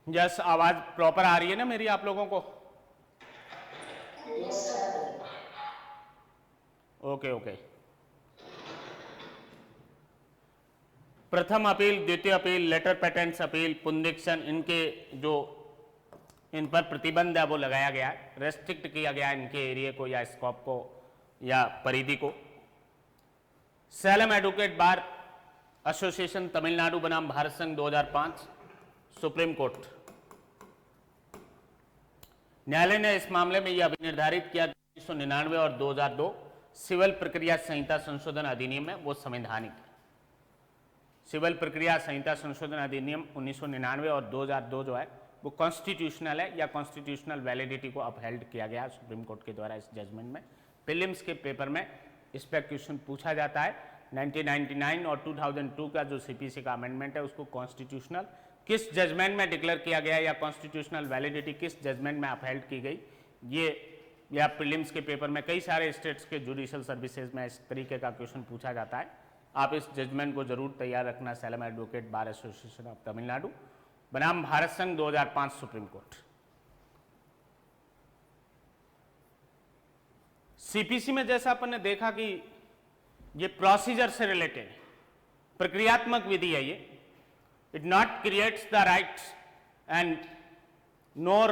A: यस, आवाज प्रॉपर आ रही है ना मेरी आप लोगों को? Okay okay. प्रथम अपील, द्वितीय अपील, लेटर पेटेंट्स अपील, पुनरीक्षण, इनके जो इन पर प्रतिबंध है वो लगाया गया है, रेस्ट्रिक्ट किया गया है इनके एरिया को या स्कोप को या परिधि को। Slam advocate bar association Tamil Nadu बनाम भारत संघ 2005, सुप्रीम कोर्ट। न्यायालय ने इस मामले में यह अभिनिर्धारित किया कि 1999 और 2002 सिविल प्रक्रिया संहिता संशोधन अधिनियम है वो संवैधानिक है। सिविल प्रक्रिया संहिता संशोधन अधिनियम 1999 और 2002 जो है वो कॉन्स्टिट्यूशनल है या कॉन्स्टिट्यूशनल वैलिडिटी को अपहेल्ड किया गया सुप्रीम कोर्ट के द्वारा इस जजमेंट में। प्रीलिम्स के पेपर में इस पर क्वेश्चन पूछा जाता है। 1999 और 2002 का जो CPC का अमेंडमेंट है उसको कॉन्स्टिट्यूशनल किस जजमेंट में डिक्लेयर किया गया या कॉन्स्टिट्यूशनल वैलिडिटी किस जजमेंट में अपहेल्ड की गई, ये या प्रीलिम्स के पेपर में कई सारे स्टेट्स के जुडिशियल सर्विसेज में इस तरीके का क्वेश्चन पूछा जाता है। आप इस जजमेंट को जरूर तैयार रखना। Slam advocate bar association of Tamil Nadu बनाम भारत संघ 2005, सुप्रीम कोर्ट। CPC में जैसा अपन ने देखा कि ये प्रोसीजर से रिलेटेड प्रक्रियात्मक विधि है, ये it not creates the rights and nor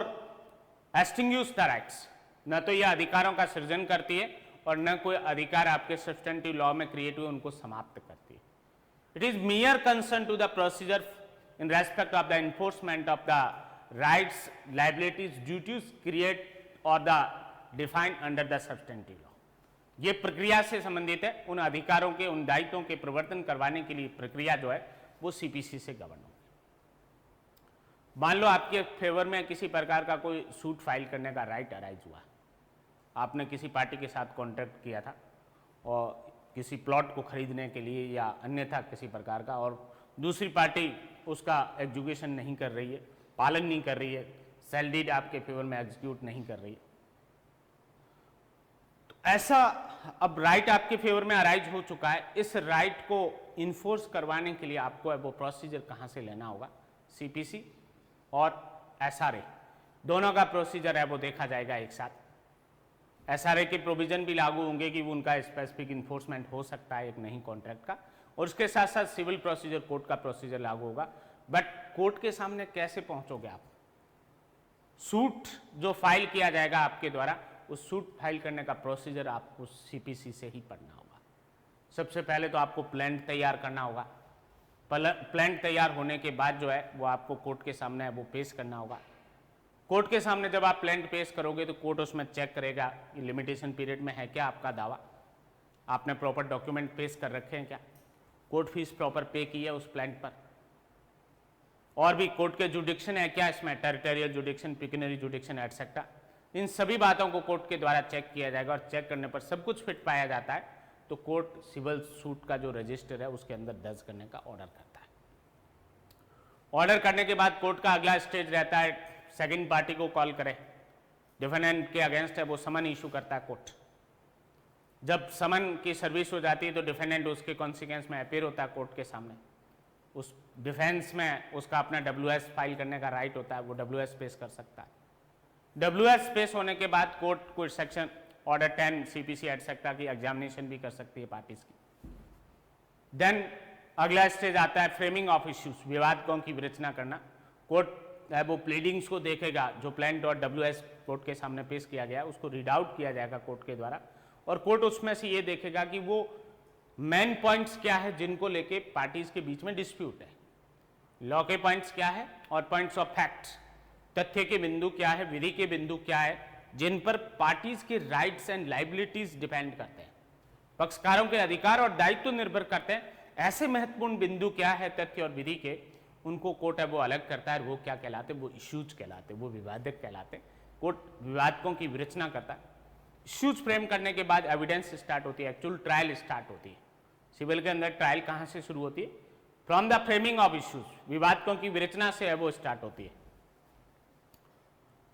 A: extinguish the rights. न तो यह अधिकारों का सृजन करती है और न कोई अधिकार आपके सब्सटेंटिव लॉ में क्रिएट हुए उनको समाप्त करती है। It is mere concern to the procedure in respect of the enforcement of the rights, liabilities, duties create or the defined under the substantive law। ये प्रक्रिया से संबंधित है, उन अधिकारों के उन दायित्वों के प्रवर्तन करवाने के लिए प्रक्रिया जो है वो CPC से गवर्न होगी। मान लो आपके फेवर में किसी प्रकार का कोई सूट फाइल करने का राइट अराइज हुआ, आपने किसी पार्टी के साथ कॉन्ट्रैक्ट किया था और किसी प्लॉट को खरीदने के लिए या अन्यथा किसी प्रकार का, और दूसरी पार्टी उसका एग्जीक्यूशन नहीं कर रही है, पालन नहीं कर रही है, सेल डीड आपके फेवर में एग्जीक्यूट नहीं कर रही है। तो ऐसा अब राइट आपके फेवर में अराइज हो चुका है, इस राइट को इन्फोर्स करवाने के लिए आपको वो प्रोसीजर कहाँ से लेना होगा, सीपीसी और एसआरए दोनों का प्रोसीजर है वो देखा जाएगा एक साथ। एसआरए के प्रोविजन भी लागू होंगे कि वो उनका स्पेसिफिक इन्फोर्समेंट हो सकता है एक नहीं कॉन्ट्रैक्ट का, और उसके साथ साथ सिविल प्रोसीजर कोर्ट का प्रोसीजर लागू होगा। बट कोर्ट के सामने कैसे पहुंचोगे आप, सूट जो फाइल किया जाएगा आपके द्वारा, उस सूट फाइल करने का प्रोसीजर आपको सीपीसी से ही पढ़ना होगा। सबसे पहले तो आपको प्लान तैयार करना होगा, प्लान तैयार होने के बाद जो है वो आपको कोर्ट के सामने है वो पेश करना होगा। कोर्ट के सामने जब आप प्लान पेश करोगे तो कोर्ट उसमें चेक करेगा कि लिमिटेशन पीरियड में है क्या आपका दावा, आपने प्रॉपर डॉक्यूमेंट पेश कर रखे हैं क्या, कोर्ट फीस प्रॉपर पे की है उस प्लान पर, और भी कोर्ट के जुडिक्शन है क्या इसमें, territorial jurisdiction, pecuniary jurisdiction etcetera, इन सभी बातों को कोर्ट के द्वारा चेक किया जाएगा। और चेक करने पर सब कुछ फिट पाया जाता है तो कोर्ट सिविल सूट का जो रजिस्टर है उसके अंदर दर्ज करने का ऑर्डर करता है। ऑर्डर करने के बाद कोर्ट का अगला स्टेज रहता है सेकंड पार्टी को कॉल करे, डिफेंडेंट के अगेंस्ट है वो समन इशू करता है कोर्ट। जब समन की सर्विस हो जाती है तो डिफेंडेंट उसके कॉन्सिक्वेंस में अपीयर होता है कोर्ट के सामने, उस डिफेंस में उसका अपना WS फाइल करने का राइट होता है, वो WS पेश कर सकता है। WS पेश होने के बाद कोर्ट कोई सेक्शन ऑर्डर 10 CPC एटसेट्रा की एग्जामिनेशन भी कर सकती है पार्टीज की। देन अगला स्टेज आता है फ्रेमिंग ऑफ इश्यूज, विवादों की विरचना करना। कोर्ट है वो प्लीडिंग्स को देखेगा, जो plan.ws कोर्ट के सामने पेश किया गया है उसको रीड आउट किया जाएगा कोर्ट के द्वारा, और कोर्ट उसमें से ये देखेगा कि वो मेन पॉइंट्स क्या है जिनको लेके पार्टीज के बीच में डिस्प्यूट है, लॉ के पॉइंट्स क्या है और पॉइंट्स ऑफ फैक्ट, तथ्य के बिंदु क्या है, विधि के बिंदु क्या है, जिन पर पार्टीज के राइट्स एंड लाइबिलिटीज डिपेंड करते हैं, पक्षकारों के अधिकार और दायित्व निर्भर करते हैं। ऐसे महत्वपूर्ण बिंदु क्या है तथ्य और विधि के, उनको कोर्ट है वो अलग करता है, वो क्या कहलाते, वो इश्यूज कहलाते, वो विवादक कहलाते। कोर्ट विवादकों की विरचना करता है। इश्यूज फ्रेम करने के बाद एविडेंस स्टार्ट होती है, एक्चुअल ट्रायल स्टार्ट होती है। सिविल के अंदर ट्रायल कहाँ से शुरू होती है, from the framing of issues, विवादकों की विरचना से है वो स्टार्ट होती है।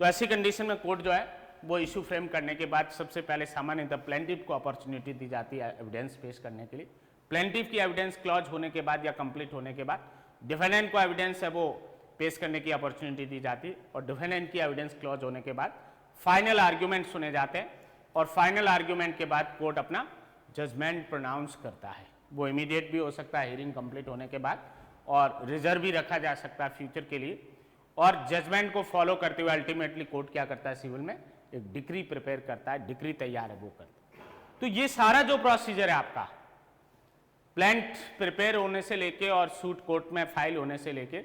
A: तो ऐसी कंडीशन में कोर्ट जो है वो इशू फ्रेम करने के बाद सबसे पहले सामान्यतः प्लेंटिफ को अपॉर्चुनिटी दी जाती है एविडेंस पेश करने के लिए। प्लेंटिफ की एविडेंस क्लॉज होने के बाद या कंप्लीट होने के बाद डिफेंडेंट को एविडेंस है वो पेश करने की अपॉर्चुनिटी दी जाती है, और डिफेंडेंट की एविडेंस क्लॉज होने के बाद फाइनल आर्ग्यूमेंट सुने जाते हैं, और फाइनल आर्ग्यूमेंट के बाद कोर्ट अपना जजमेंट प्रोनाउंस करता है। वो इमीडिएट भी हो सकता है हियरिंग कंप्लीट होने के बाद, और रिजर्व भी रखा जा सकता है फ्यूचर के लिए। और जजमेंट को फॉलो करते हुए अल्टीमेटली कोर्ट क्या करता है, सिविल में एक डिक्री प्रिपेयर करता है, डिक्री तैयार है वो करता है। तो ये सारा जो प्रोसीजर है आपका, प्लांट प्रिपेयर होने से लेके और सूट कोर्ट में फाइल होने से लेके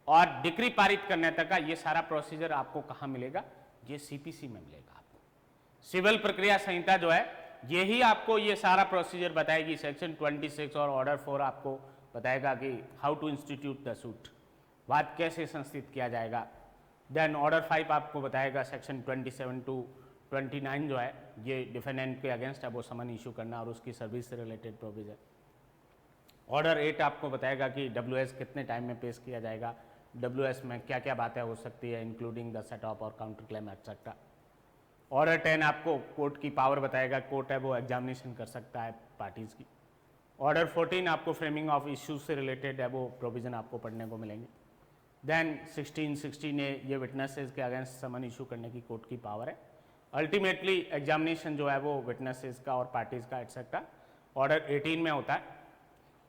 A: और डिक्री पारित करने तक का ये सारा प्रोसीजर आपको कहाँ मिलेगा, ये सीपीसी में मिलेगा आपको। सिविल प्रक्रिया संहिता जो है यही आपको ये सारा प्रोसीजर बताएगी। सेक्शन 26 और ऑर्डर 4 आपको बताएगा कि how to institute the suit, वाद कैसे संस्थित किया जाएगा। देन ऑर्डर 5 आपको बताएगा सेक्शन 27 to 29 जो है ये डिफेंडेंट के अगेंस्ट है वो समन इशू करना और उसकी सर्विस से रिलेटेड प्रोविजन। ऑर्डर 8 आपको बताएगा कि WS कितने टाइम में पेश किया जाएगा, WS में क्या क्या बातें हो सकती है इंक्लूडिंग द सेट ऑफ और काउंटर क्लेम एक्सेट्रा। ऑर्डर 10 आपको कोर्ट की पावर बताएगा, कोर्ट है वो एग्जामिनेशन कर सकता है पार्टीज की। ऑर्डर 14 आपको फ्रेमिंग ऑफ इश्यूज से रिलेटेड है वो प्रोविजन आपको पढ़ने को मिलेंगे। देन 16 ये विटनेसेस के अगेंस्ट समन इशू करने की कोर्ट की पावर है। अल्टीमेटली एग्जामिनेशन जो है वो विटनेसेस का और पार्टीज का एटसेट्रा ऑर्डर 18 में होता है,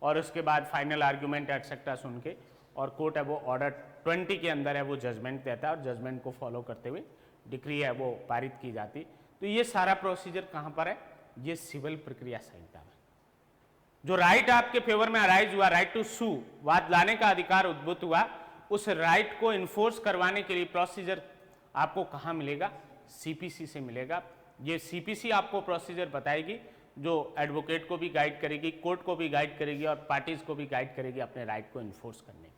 A: और उसके बाद फाइनल आर्ग्यूमेंट एटसेट्रा सुन के और कोर्ट है वो ऑर्डर 20 के अंदर है वो जजमेंट देता है, और जजमेंट को फॉलो करते हुए डिक्री है वो पारित की जाती। तो ये सारा प्रोसीजर कहाँ पर है, ये सिविल प्रक्रिया संहिता में। जो राइट आपके फेवर में अराइज हुआ, राइट टू सू, वाद लाने का अधिकार उद्भूत हुआ, उस राइट को इन्फोर्स करवाने के लिए प्रोसीजर आपको कहाँ मिलेगा, सीपीसी से मिलेगा। ये सीपीसी आपको प्रोसीजर बताएगी जो एडवोकेट को भी गाइड करेगी, कोर्ट को भी गाइड करेगी और पार्टीज को भी गाइड करेगी अपने राइट को इन्फोर्स करने के लिए।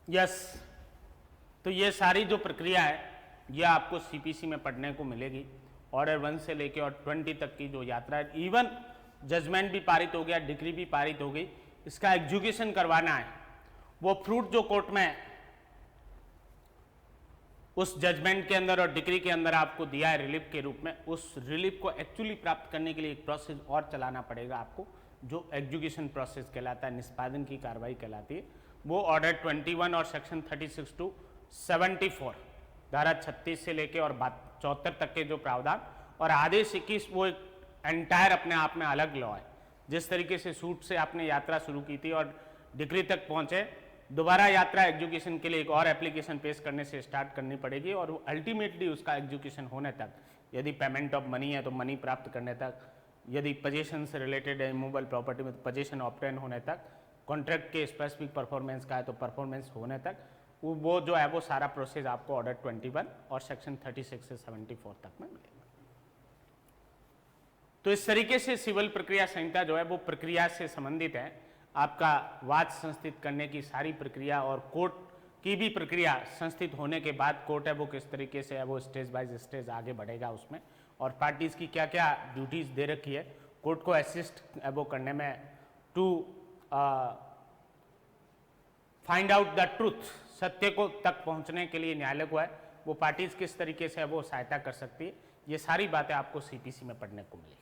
A: यस, तो ये सारी जो प्रक्रिया है ये आपको सीपीसी में पढ़ने को मिलेगी। ऑर्डर 1 से लेके और 20 तक की जो यात्रा है, इवन जजमेंट भी पारित हो गया, डिग्री भी पारित हो गई, इसका एग्जीक्यूशन करवाना है। वो फ्रूट जो कोर्ट में उस जजमेंट के अंदर और डिग्री के अंदर आपको दिया है रिलीफ के रूप में, उस रिलीफ को एक्चुअली प्राप्त करने के लिए एक प्रोसेस और चलाना पड़ेगा आपको, जो एग्जीक्यूशन प्रोसेस कहलाता है, निष्पादन की कार्रवाई कहलाती है। वो ऑर्डर 21 और सेक्शन 36 टू 74 धारा 36 से लेके और 74 तक के जो प्रावधान और आदेश 21, वो एक एंटायर अपने आप में अलग लॉ है। जिस तरीके से सूट से आपने यात्रा शुरू की थी और डिग्री तक पहुंचे, दोबारा यात्रा एग्जीक्यूशन के लिए एक और एप्लीकेशन पेश करने से स्टार्ट करनी पड़ेगी और अल्टीमेटली उसका एग्जीक्यूशन होने तक, यदि पेमेंट ऑफ मनी है तो मनी प्राप्त करने तक, यदि पोजीशन से रिलेटेड है इमूवेबल प्रॉपर्टी में तो पोजीशन ऑब्टेन होने तक, कॉन्ट्रैक्ट के स्पेसिफिक परफॉर्मेंस का है तो परफॉर्मेंस होने तक, वो जो है वो सारा प्रोसेस आपको ऑर्डर 21 और सेक्शन 36 से 74 तक में मिलेगा। तो इस तरीके से सिविल प्रक्रिया संहिता जो है वो प्रक्रिया से संबंधित है। आपका वाद संस्थित करने की सारी प्रक्रिया और कोर्ट की भी प्रक्रिया संस्थित होने के बाद कोर्ट है वो किस तरीके से है वो स्टेज बाय स्टेज आगे बढ़ेगा उसमें, और पार्टीज की क्या क्या ड्यूटीज दे रखी है कोर्ट को असिस्ट वो करने में to find out the truth, सत्य को तक पहुंचने के लिए न्यायालय को है वो पार्टीज किस तरीके से है वो सहायता कर सकती है। ये सारी बातें आपको सीपीसी में पढ़ने को मिलेगी।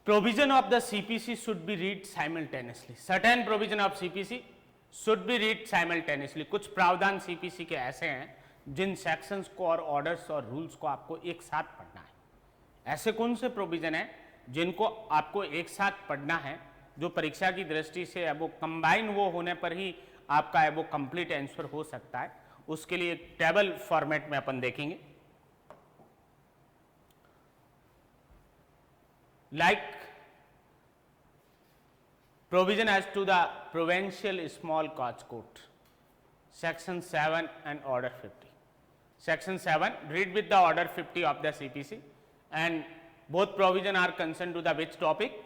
A: Provision of the CPC should be read simultaneously. Certain provision of CPC should be read simultaneously. कुछ प्रावधान CPC के ऐसे हैं जिन सेक्शंस को और ऑर्डर्स और रूल्स को आपको एक साथ पढ़ना है। ऐसे कौन से प्रोविजन हैं जिनको आपको एक साथ पढ़ना है, जो परीक्षा की दृष्टि से है वो कंबाइन वो होने पर ही आपका है वो कंप्लीट आंसर हो सकता है। उसके लिए टेबल फॉर्मेट में अपन देखेंगे। Like provision as to the provincial small cause court, section 7 and order 50. Section 7 read with the order 50 of the CPC, and both provision are concerned to the which topic?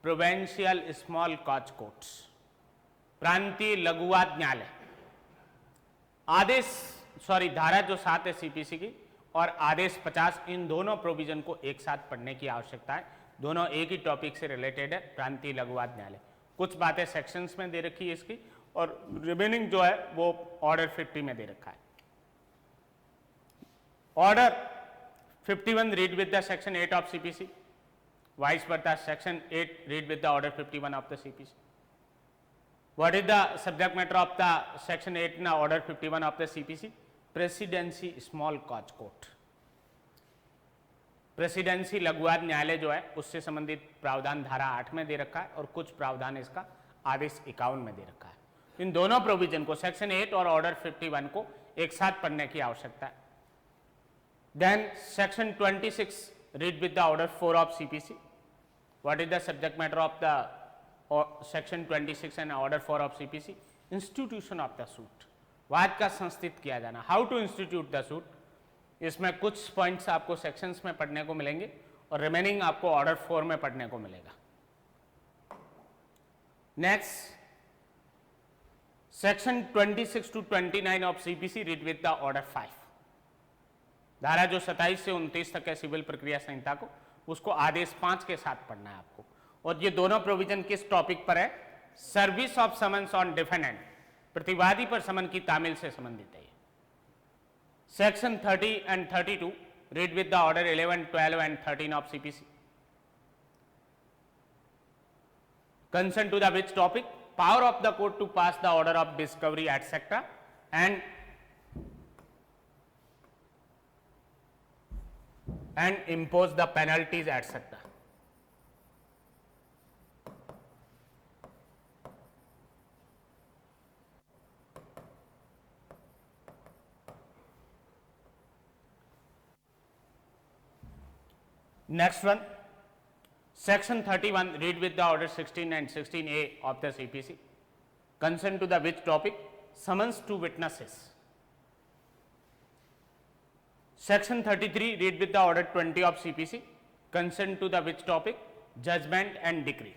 A: Provincial small cause courts, प्रांतीय लघुवाद न्यायालय। आदेश धारा जो 7 है CPC की और आदेश 50, इन दोनों provision को एक साथ पढ़ने की आवश्यकता है। दोनों एक ही टॉपिक से रिलेटेड है, प्रांतीय लघुवाद न्यायालय। कुछ बातें सेक्शंस में दे रखी है इसकी और रिमेनिंग जो है वो ऑर्डर 50 में दे रखा है। Order 51 read with the section 8 of CPC, vice versa section 8 read with the order 51 of the CPC. What is the subject matter of the section 8 ना order 51 of the CPC? Presidency small cause court. Presidency लघुवाद न्यायालय जो है उससे संबंधित प्रावधान धारा 8 में दे रखा है और कुछ प्रावधान इसका आदेश 51 में दे रखा है। इन दोनों प्रोविजन को, सेक्शन 8 और ऑर्डर 51 को एक साथ पढ़ने की आवश्यकता है। Then section 26 read with the order 4 of CPC. What is the subject matter of the section 26 and order 4 of CPC? Institution of the suit, वाद का संस्थित किया जाना, how to institute the suit. इसमें कुछ पॉइंट्स आपको सेक्शंस में पढ़ने को मिलेंगे और रिमेनिंग आपको ऑर्डर 4 में पढ़ने को मिलेगा। Next, section 26 to 29 of CPC read with the order 5। धारा जो 27 से 29 तक है सिविल प्रक्रिया संहिता को, उसको आदेश 5 के साथ पढ़ना है आपको। और ये दोनों प्रोविजन किस टॉपिक पर है? Service of summons on defendant, प्रतिवादी पर समन की तामील से संबंधित है। Section 30 and 32 read with the order 11, 12 and 13 of CPC. Concern to the which topic? Power of the court to pass the order of discovery etc. and impose the penalties etc. Next one, section 31 read with the order 16 and 16A of the CPC. Concern to the which topic? Summons to witnesses. Section 33 read with the order 20 of CPC. Concern to the which topic? Judgment and decree.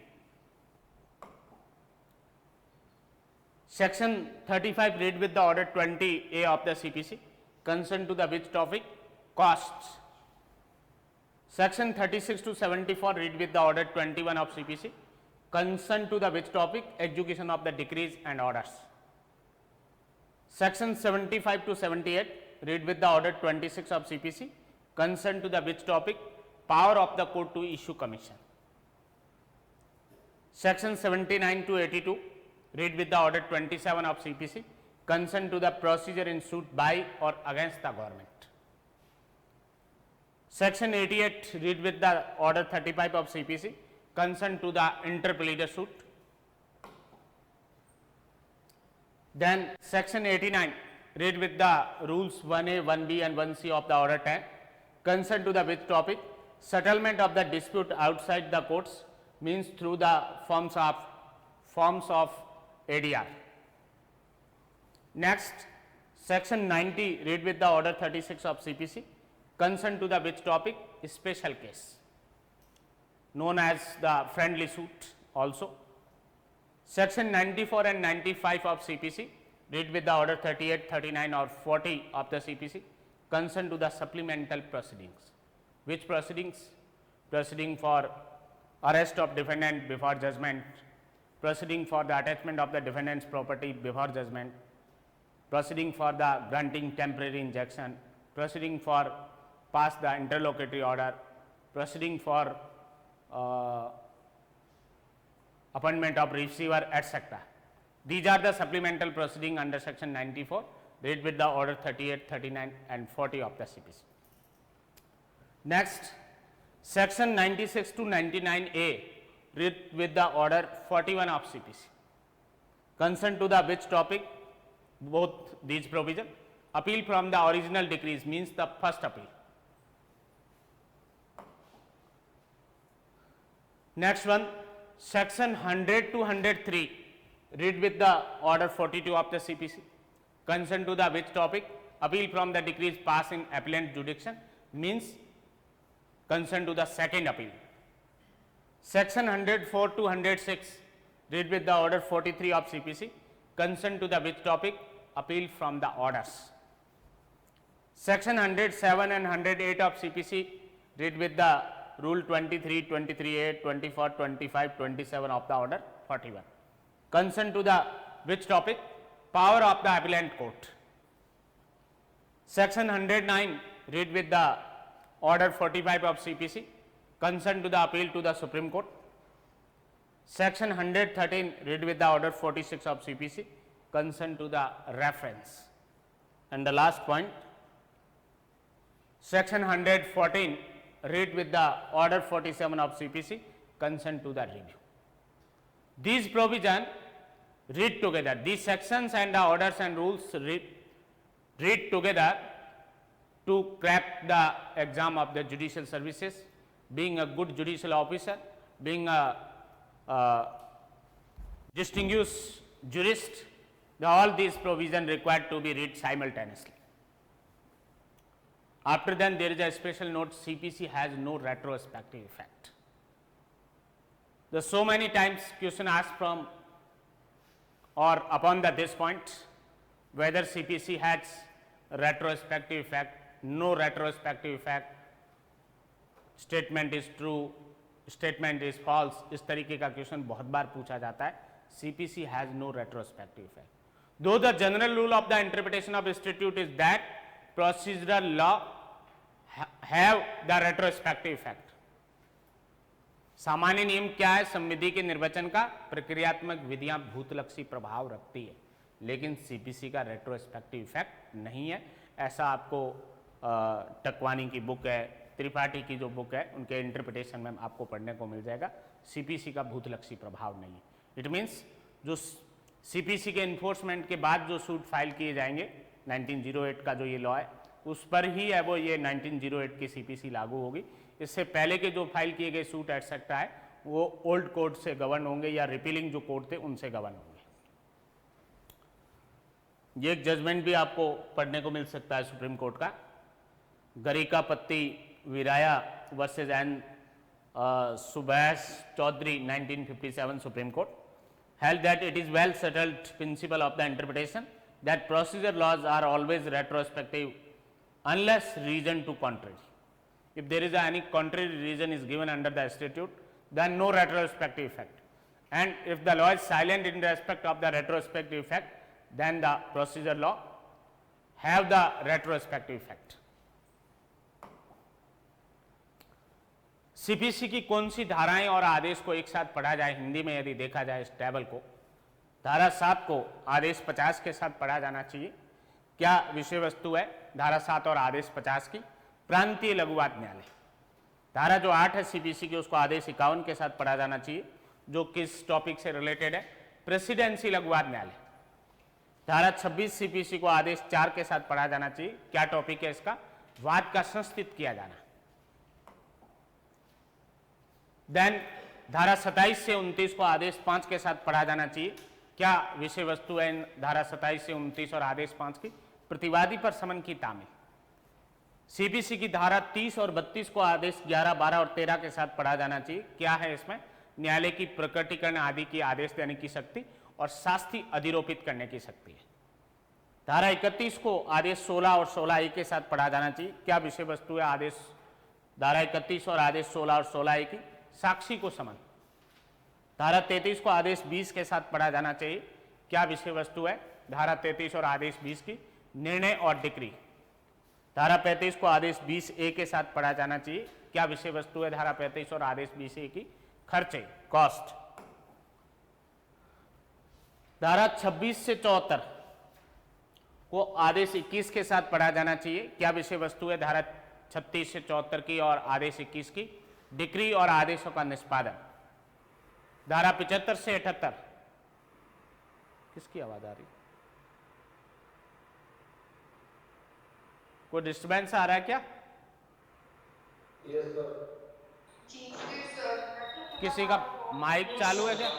A: Section 35 read with the order 20A of the CPC concern to the which topic? Costs. Section 36 to 74 read with the order 21 of CPC concern to the which topic? Execution of the decrees and orders. Section 75 to 78 read with the order 26 of CPC concern to the which topic? Power of the court to issue commission. Section 79 to 82 read with the order 27 of CPC concern to the procedure in suit by or against the government. Section 88 read with the order 35 of CPC concern to the interpleader suit. Then section 89 read with the rules 1A, 1B and 1C of the order 10 concern to the which topic? Settlement of the dispute outside the courts, means through the forms of ADR. Next, section 90 read with the order 36 of CPC concern to the which topic? Special case, known as the friendly suit also. Section 94 and 95 of CPC read with the order 38, 39 or 40 of the CPC concern to the supplemental proceedings. Which proceedings? Proceeding for arrest of defendant before judgment, proceeding for the attachment of the defendant's property before judgment, proceeding for the granting temporary injunction, proceeding for pass the interlocutory order, proceeding for appointment of receiver, etc. These are the supplemental proceeding under section 94 read with the order 38, 39 and 40 of the CPC. Next, section 96 to 99A read with the order 41 of CPC concern to the which topic? Both these provision. Appeal from the original decrees, means the first appeal. Next one, section 100 to 103 read with the order 42 of the CPC concern to the which topic? Appeal from the decrees passed in appellant jurisdiction, means concern to the second appeal. Section 104 to 106 read with the order 43 of CPC concern to the which topic? Appeal from the orders. Section 107 and 108 of CPC read with the rule 23, 23A, 24, 25, 27 of the order 41 concern to the which topic? Power of the appellant court. Section 109 read with the order 45 of CPC concern to the appeal to the Supreme Court. Section 113 read with the order 46 of CPC concern to the reference. And the last point, section 114 read with the order 47 of CPC concern to the review. These provision read together, these sections and the orders and rules read together to crack the exam of the judicial services, being a good judicial officer, being a distinguished jurist, all these provisions required to be read simultaneously. After then, there is a special note, CPC has no retrospective effect. There so many times question asked from or upon this point, whether CPC has retrospective effect, no retrospective effect, statement is true, statement is false, इस तरीके का question बहुत बार पूछा जाता है. CPC has no retrospective effect. Though the general rule of the interpretation of statute is that procedural law have the retrospective effect. सामान्य नियम क्या है? संविधि के निर्वचन का प्रक्रियात्मक विधियां भूतलक्षी प्रभाव रखती है, लेकिन सीपीसी का रेट्रोस्पेक्टिव इफेक्ट नहीं है. ऐसा आपको टकवानी की बुक है, त्रिपाठी की जो बुक है, उनके इंटरप्रिटेशन में आपको पढ़ने को मिल जाएगा. सीपीसी का भूतलक्षी प्रभाव नहीं है. इट मीन्स जो सीपीसी के इन्फोर्समेंट के बाद जो सूट फाइल किए जाएंगे, 1908 का जो ये लॉ है, उस पर ही है वो ये 1908 की सीपीसी लागू होगी. इससे पहले के जो फाइल किए गए सूट एटसेट्रा है वो ओल्ड कोड से गवर्न होंगे या रिपीलिंग जो कोड थे उनसे गवर्न होंगे. ये एक जजमेंट भी आपको पढ़ने को मिल सकता है सुप्रीम कोर्ट का, Garikapati Veeraya versus N Subhash Chaudhary 1957 Supreme Court. held that it is well settled principle of the interpretation that procedure laws are always retrospective unless reason to contrary. If there is any contrary reason is given under the statute, then no retrospective effect. And if the law is silent in respect of the retrospective effect, then the procedure law have the retrospective effect. CPC की कौन सी धाराएं और आदेश को एक साथ पढ़ा जाए हिंदी में यदि देखा जाए इस टेबल को, धारा 7 को आदेश 50 के साथ पढ़ा जाना चाहिए। क्या विषय वस्तु है धारा 7 और आदेश 50 की? प्रांतीय लघुवाद न्यायालय। धारा जो 8 है सीपीसी की उसको आदेश 51 के साथ पढ़ा जाना चाहिए, जो किस टॉपिक से रिलेटेड है? प्रेसिडेंसी लघुवाद न्यायालय। धारा 26 सीपीसी को आदेश 4 के साथ पढ़ा जाना चाहिए। क्या टॉपिक है इसका? वाद का संस्थित किया जाना। देन धारा 27 से 29 को आदेश 5 के साथ पढ़ा जाना चाहिए। क्या विषय वस्तु है इन धारा 27 से 29 और आदेश 5 की? प्रतिवादी पर समन की तामील। सीपीसी की धारा 30 और 32 को आदेश 11, 12 और 13 के साथ पढ़ा जाना चाहिए। क्या है इसमें? न्यायालय की प्रकटीकरण आदि की आदेश देने की शक्ति और शास्ति अधिरोपित करने की शक्ति है। धारा 31 को आदेश 16 और 16A के साथ पढ़ा जाना चाहिए। क्या विषय वस्तु है आदेश धारा 31 और आदेश 16 और 16A की? साक्षी को समन। धारा 33 को आदेश 20 के साथ पढ़ा जाना चाहिए। क्या विषय वस्तु है धारा 33 और आदेश 20 की? निर्णय और डिक्री। धारा 35 को आदेश 20A के साथ पढ़ा जाना चाहिए। क्या विषय वस्तु है धारा 35 और आदेश 20A की? खर्चे, कॉस्ट। धारा 26 से 74 को आदेश 21 के साथ पढ़ा जाना चाहिए। क्या विषय वस्तु है धारा 36 से 74 की और आदेश 21 की? डिक्री और आदेशों का निष्पादन। धारा 75 से 78 किसकी आवाज आ रही? कोई डिस्टर्बेंस आ रहा है क्या?
B: Yes, sir.
A: किसी का माइक चालू है क्या?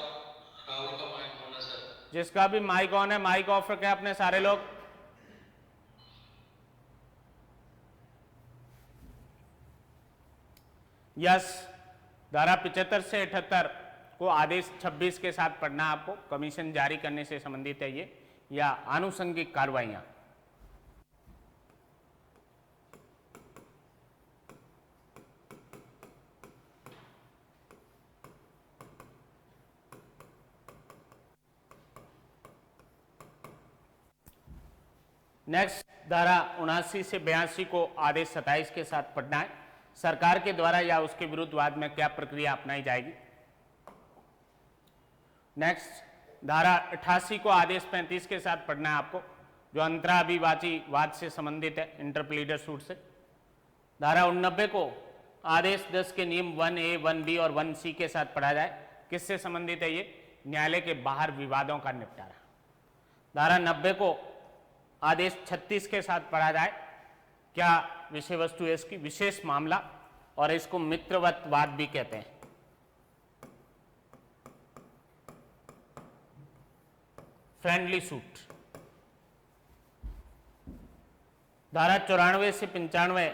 A: जिसका भी माइक ऑन है माइक ऑफ रखें अपने सारे लोग। यस, धारा 75 से 78 को आदेश 26 के साथ पढ़ना आपको। कमीशन जारी करने से संबंधित है ये, या आनुषंगिक कार्रवाइयां। नेक्स्ट धारा 79 से 82 को आदेश 27 के साथ पढ़ना है। सरकार के द्वारा या उसके विरुद्ध वाद में क्या प्रक्रिया अपनाई जाएगी। नेक्स्ट धारा 88 को आदेश 35 के साथ पढ़ना है आपको, जो अंतराभिवाची वाद से संबंधित है, इंटरप्लीडर सूट से। धारा 89 को आदेश 10 के नियम 1A, 1B और 1C के साथ पढ़ा जाए। किससे संबंधित है ये? न्यायालय के बाहर विवादों का निपटारा। धारा 90 को आदेश 36 के साथ पढ़ा जाए। क्या विषय वस्तु है इसकी? विशेष मामला, और इसको मित्रवत वाद भी कहते हैं। Friendly suit. धारा 94 से 95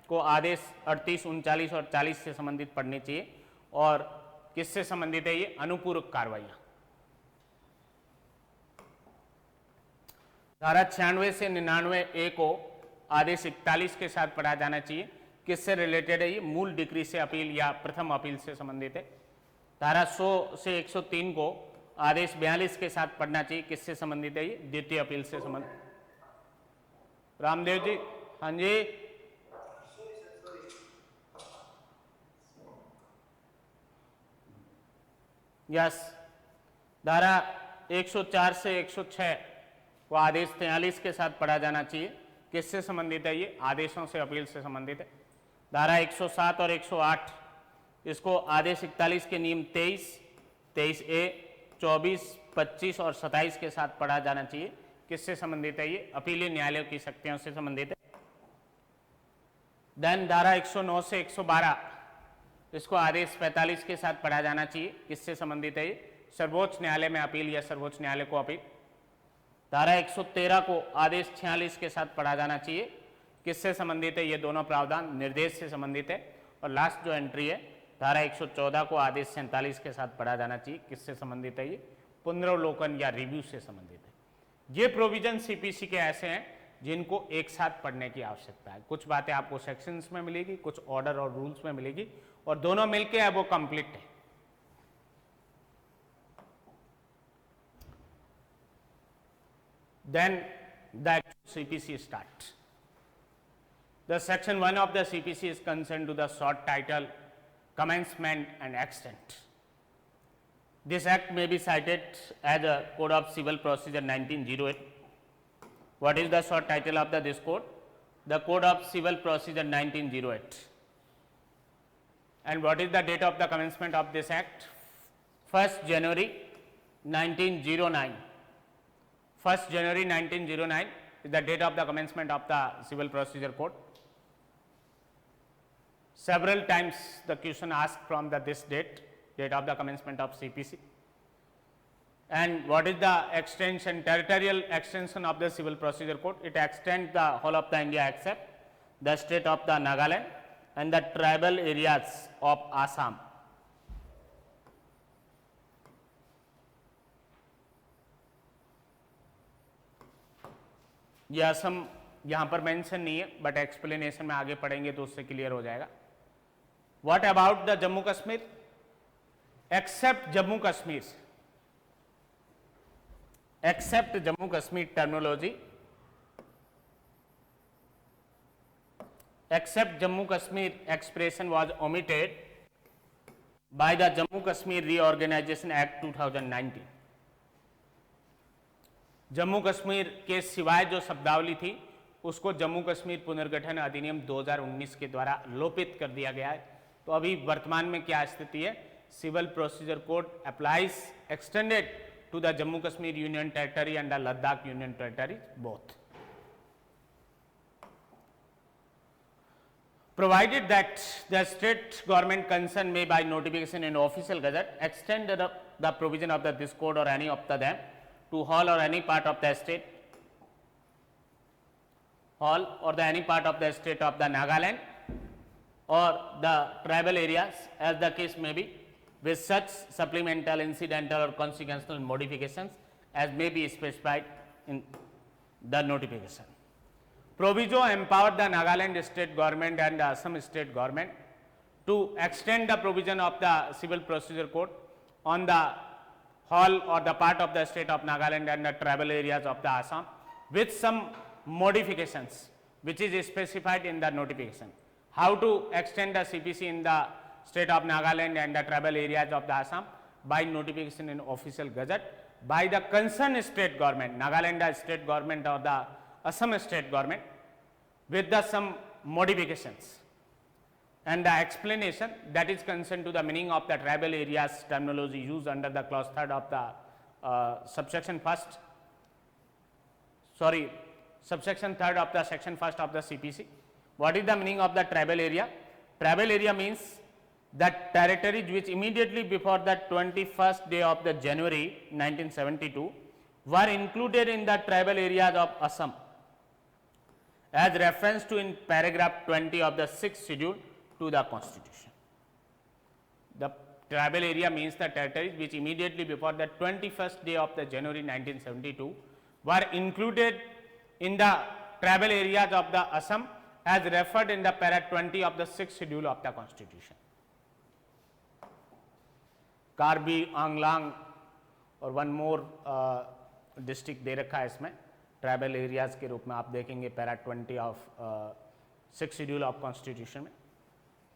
A: को आदेश 38, 39 और 40 से संबंधित पढ़नी चाहिए। और किससे संबंधित है ये? अनुपूरक कार्रवाइयां। धारा 96 से 99A को आदेश 41 के साथ पढ़ा जाना चाहिए। किससे रिलेटेड है ये? मूल डिक्री से अपील या प्रथम अपील से संबंधित है। धारा 100 से 103 को आदेश 42 के साथ पढ़ना चाहिए। किससे संबंधित है ये? द्वितीय अपील से संबंधित। रामदेव जी, हाँ जी। यस, धारा 104 से 106 को आदेश 43 के साथ पढ़ा जाना चाहिए। किससे संबंधित है ये? आदेशों से अपील से संबंधित है। धारा 107 और 108 इसको आदेश 41 के नियम 23, 23A, 24, 25 और 27 के साथ पढ़ा जाना चाहिए। किससे संबंधित है ये? अपीलीय न्यायालयों की शक्तियों से संबंधित है। देन धारा 109 से 112 इसको आदेश 45 के साथ पढ़ा जाना चाहिए। किससे संबंधित है ये? सर्वोच्च न्यायालय में अपील या सर्वोच्च न्यायालय को अपील। धारा 113 को आदेश 46 के साथ पढ़ा जाना चाहिए। किससे संबंधित है? ये दोनों प्रावधान निर्देश से संबंधित है। और लास्ट जो एंट्री है धारा 114 को आदेश 47 के साथ पढ़ा जाना चाहिए। किससे संबंधित है ये? पुनरावलोकन या रिव्यू से संबंधित है। ये प्रोविजन सीपीसी के ऐसे हैं जिनको एक साथ पढ़ने की आवश्यकता है। कुछ बातें आपको सेक्शंस में मिलेगी, कुछ ऑर्डर और रूल्स में मिलेगी, और दोनों मिलके है वो कंप्लीट है। Then the CPC starts. The section 1 of the CPC is concerned to the short title, commencement and extent. This act may be cited as a Code of Civil Procedure 1908. What is the short title of this code? The Code of Civil Procedure 1908. And what is the date of the commencement of this act? 1st January 1909. 1st January 1909 is the date of the commencement of the Civil Procedure Code. Several times the question asked from this date of the commencement of CPC. And what is the extension, territorial extension of the Civil Procedure Code? It extends the whole of the India except the state of the Nagaland and the tribal areas of Assam. ये असम यहाँ पर mention नहीं है, but explanation में आगे पढ़ेंगे तो उससे क्लियर हो जाएगा। What about the Jammu Kashmir? Except Jammu Kashmir, except Jammu Kashmir terminology, except Jammu Kashmir expression was omitted by the Jammu Kashmir reorganisation act 2019। Jammu Kashmir के सिवाय जो शब्दावली थी उसको जम्मू कश्मीर पुनर्गठन अधिनियम 2019 के द्वारा लोपित कर दिया गया है। तो अभी वर्तमान में क्या स्थिति है? Civil procedure code applies extended to the Jammu Kashmir union territory and the Ladakh union territory both. Provided that the state government concerned may by notification in official gazette extend the provision of this code or any of them to all or any part of the state, all or the any part of the state of the Nagaland or the tribal areas as the case may be, with such supplemental, incidental or consequential modifications as may be specified in the notification. Proviso empowered the Nagaland state government and the Assam state government to extend the provision of the civil procedure code on the whole or the part of the state of Nagaland and the tribal areas of the Assam with some modifications which is specified in the notification. How to extend the CPC in the state of Nagaland and the tribal areas of the Assam? By notification in official gazette by the concerned state government, Nagaland state government or the Assam state government, with the some modifications. And the explanation that is concerned to the meaning of the tribal areas terminology used under the clause 3rd of the subsection 3rd of the section 1st of the CPC. What is the meaning of the tribal area? Tribal area means that territories which immediately before the 21st day of the January 1972 were included in the tribal areas of Assam as reference to in paragraph 20 of the 6th schedule to the constitution. The tribal area means the territories which immediately before the 21st day of the January 1972 were included in the tribal areas of the Assam as referred in the para 20 of the 6th schedule of the constitution. Karbi, Anglong और one more district दे रखा है इसमें tribal areas के रूप में, आप देखेंगे para 20 of 6 schedule of Constitution में.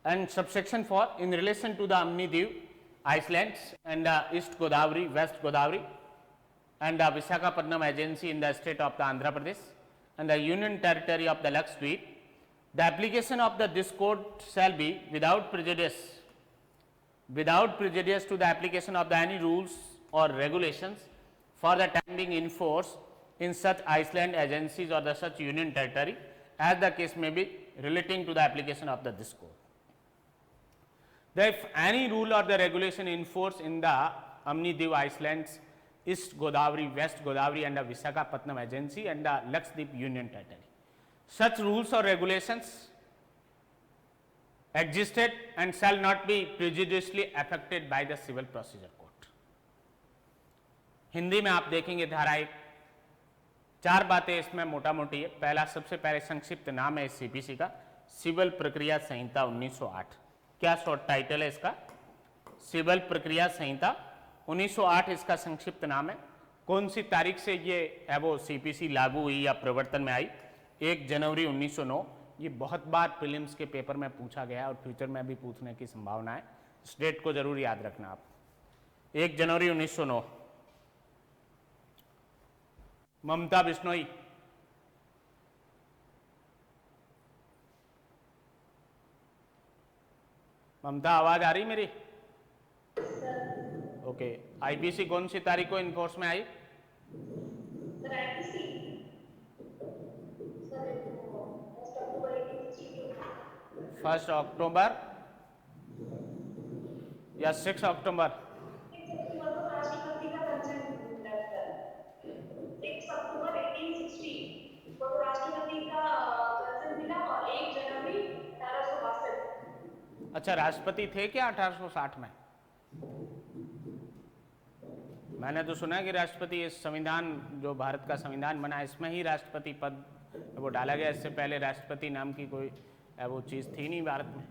A: And subsection 4 in relation to the Amindivi islands and the East Godavari, West Godavari and the Visakhapatnam agency in the state of the Andhra Pradesh and the union territory of the Lakshadweep, the application of this code shall be without prejudice to the application of any rules or regulations for the time being in force in such island agencies or the such union territory as the case may be relating to the application of this code. If any rule or the regulation in force in the Amni Div Islands, East Godavari, West Godavari and the Visakhapatnam agency and the Lakshadweep union territory, such rules or regulations existed and shall not be prejudicially affected by the civil procedure code. Hindi में आप देखेंगे धारा 1, 4 बातें इसमें मोटा मोटी है। पहला, सबसे पहले संक्षिप्त नाम है इस सीपीसी का, सिविल प्रक्रिया संहिता 1908। क्या शॉर्ट टाइटल है इसका? सिविल प्रक्रिया संहिता 1908 इसका संक्षिप्त नाम है। कौन सी तारीख से ये है वो सीपीसी लागू हुई या प्रवर्तन में आई? 1 जनवरी 1909। ये बहुत बार प्रीलिम्स के पेपर में पूछा गया और फ्यूचर में भी पूछने की संभावना है। इस डेट को जरूर याद रखना आप, 1 जनवरी 1909। ममता बिश्नोई, ममता आवाज आ रही मेरी? ओके। आईपीसी कौन सी तारीख को इन्फोर्स में आई?
C: सर आईपीसी सर
A: 1 अक्टूबर या 6 अक्टूबर?
C: 1 अक्टूबर को राष्ट्रपति का कंसेंट मिला सर। 6 अक्टूबर 1860 को राष्ट्रपति का कंसेंट मिला और 1 जनवरी 1862।
A: अच्छा, राष्ट्रपति थे क्या 1860 में? मैंने तो सुना है कि राष्ट्रपति, इस संविधान जो भारत का संविधान बना इसमें ही राष्ट्रपति पद वो डाला गया। इससे पहले राष्ट्रपति नाम की कोई वो चीज़ थी नहीं भारत में।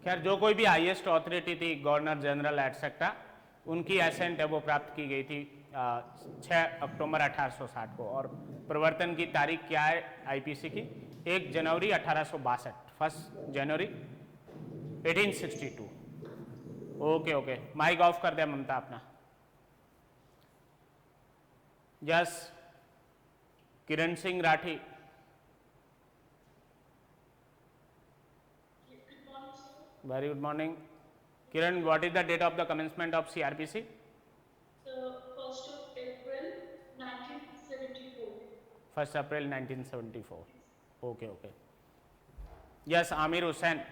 A: खैर, जो कोई भी हाईएस्ट अथॉरिटी थी, गवर्नर जनरल एटसेट्रा, उनकी एसेंट है वो प्राप्त की गई थी 6 अक्टूबर 1860 को। और प्रवर्तन की तारीख क्या है आईपीसी की? 1 जनवरी 1862, 1 जनवरी 1862। ओके ओके, माइक ऑफ कर दे ममता अपना। Yes, Kiran Singh Rathi. Very good morning Kiran. What is the date of the commencement of CrPC?
C: First of April 1974।
A: 1 April 1974। Okay okay. Yes, Aamir Hussain.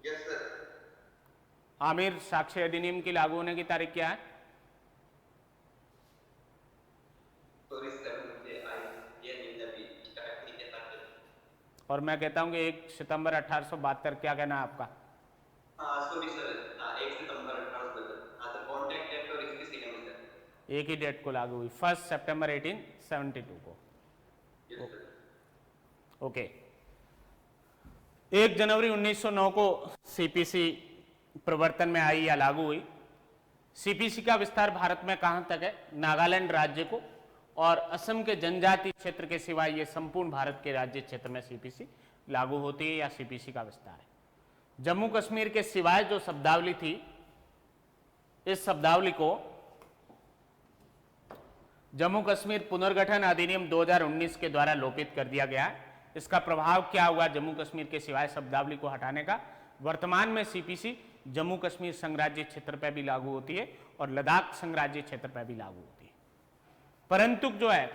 B: Yes sir.
A: Aamir, साक्ष्य अधिनियम की लागू होने की तारीख क्या है?
B: सॉरी सर, मुझे ये नहीं था अभी स्टार्ट नहीं किया था।
A: और मैं कहता हूँ कि 1 सितंबर 1872। क्या कहना है आपका?
B: हाँ सॉरी सर, 1 सितंबर 1872। हाँ सर, कॉन्ट्रैक्ट एक्ट और इसकी सीएम सर
A: एक ही डेट को लागू हुई, 1 सितंबर 1872 को।
B: Yes sir.
A: ओके। 1 जनवरी 1909 को सीपीसी प्रवर्तन में आई या लागू हुई। सीपीसी का विस्तार भारत में कहां तक है? नागालैंड राज्य को और असम के जनजातीय क्षेत्र के सिवाय ये संपूर्ण भारत के राज्य क्षेत्र में सीपीसी लागू होती है या सीपीसी का विस्तार है। जम्मू कश्मीर के सिवाय जो शब्दावली थी, इस शब्दावली को जम्मू कश्मीर पुनर्गठन अधिनियम 2019 के द्वारा लोपित कर दिया गया है। इसका प्रभाव क्या हुआ जम्मू कश्मीर के सिवाय शब्दावली को हटाने का? वर्तमान में सीपीसी जम्मू कश्मीर संघराज्य क्षेत्र पर भी लागू होती है और लद्दाख संघराज्य क्षेत्र पर भी लागू होती है। परंतु जो है,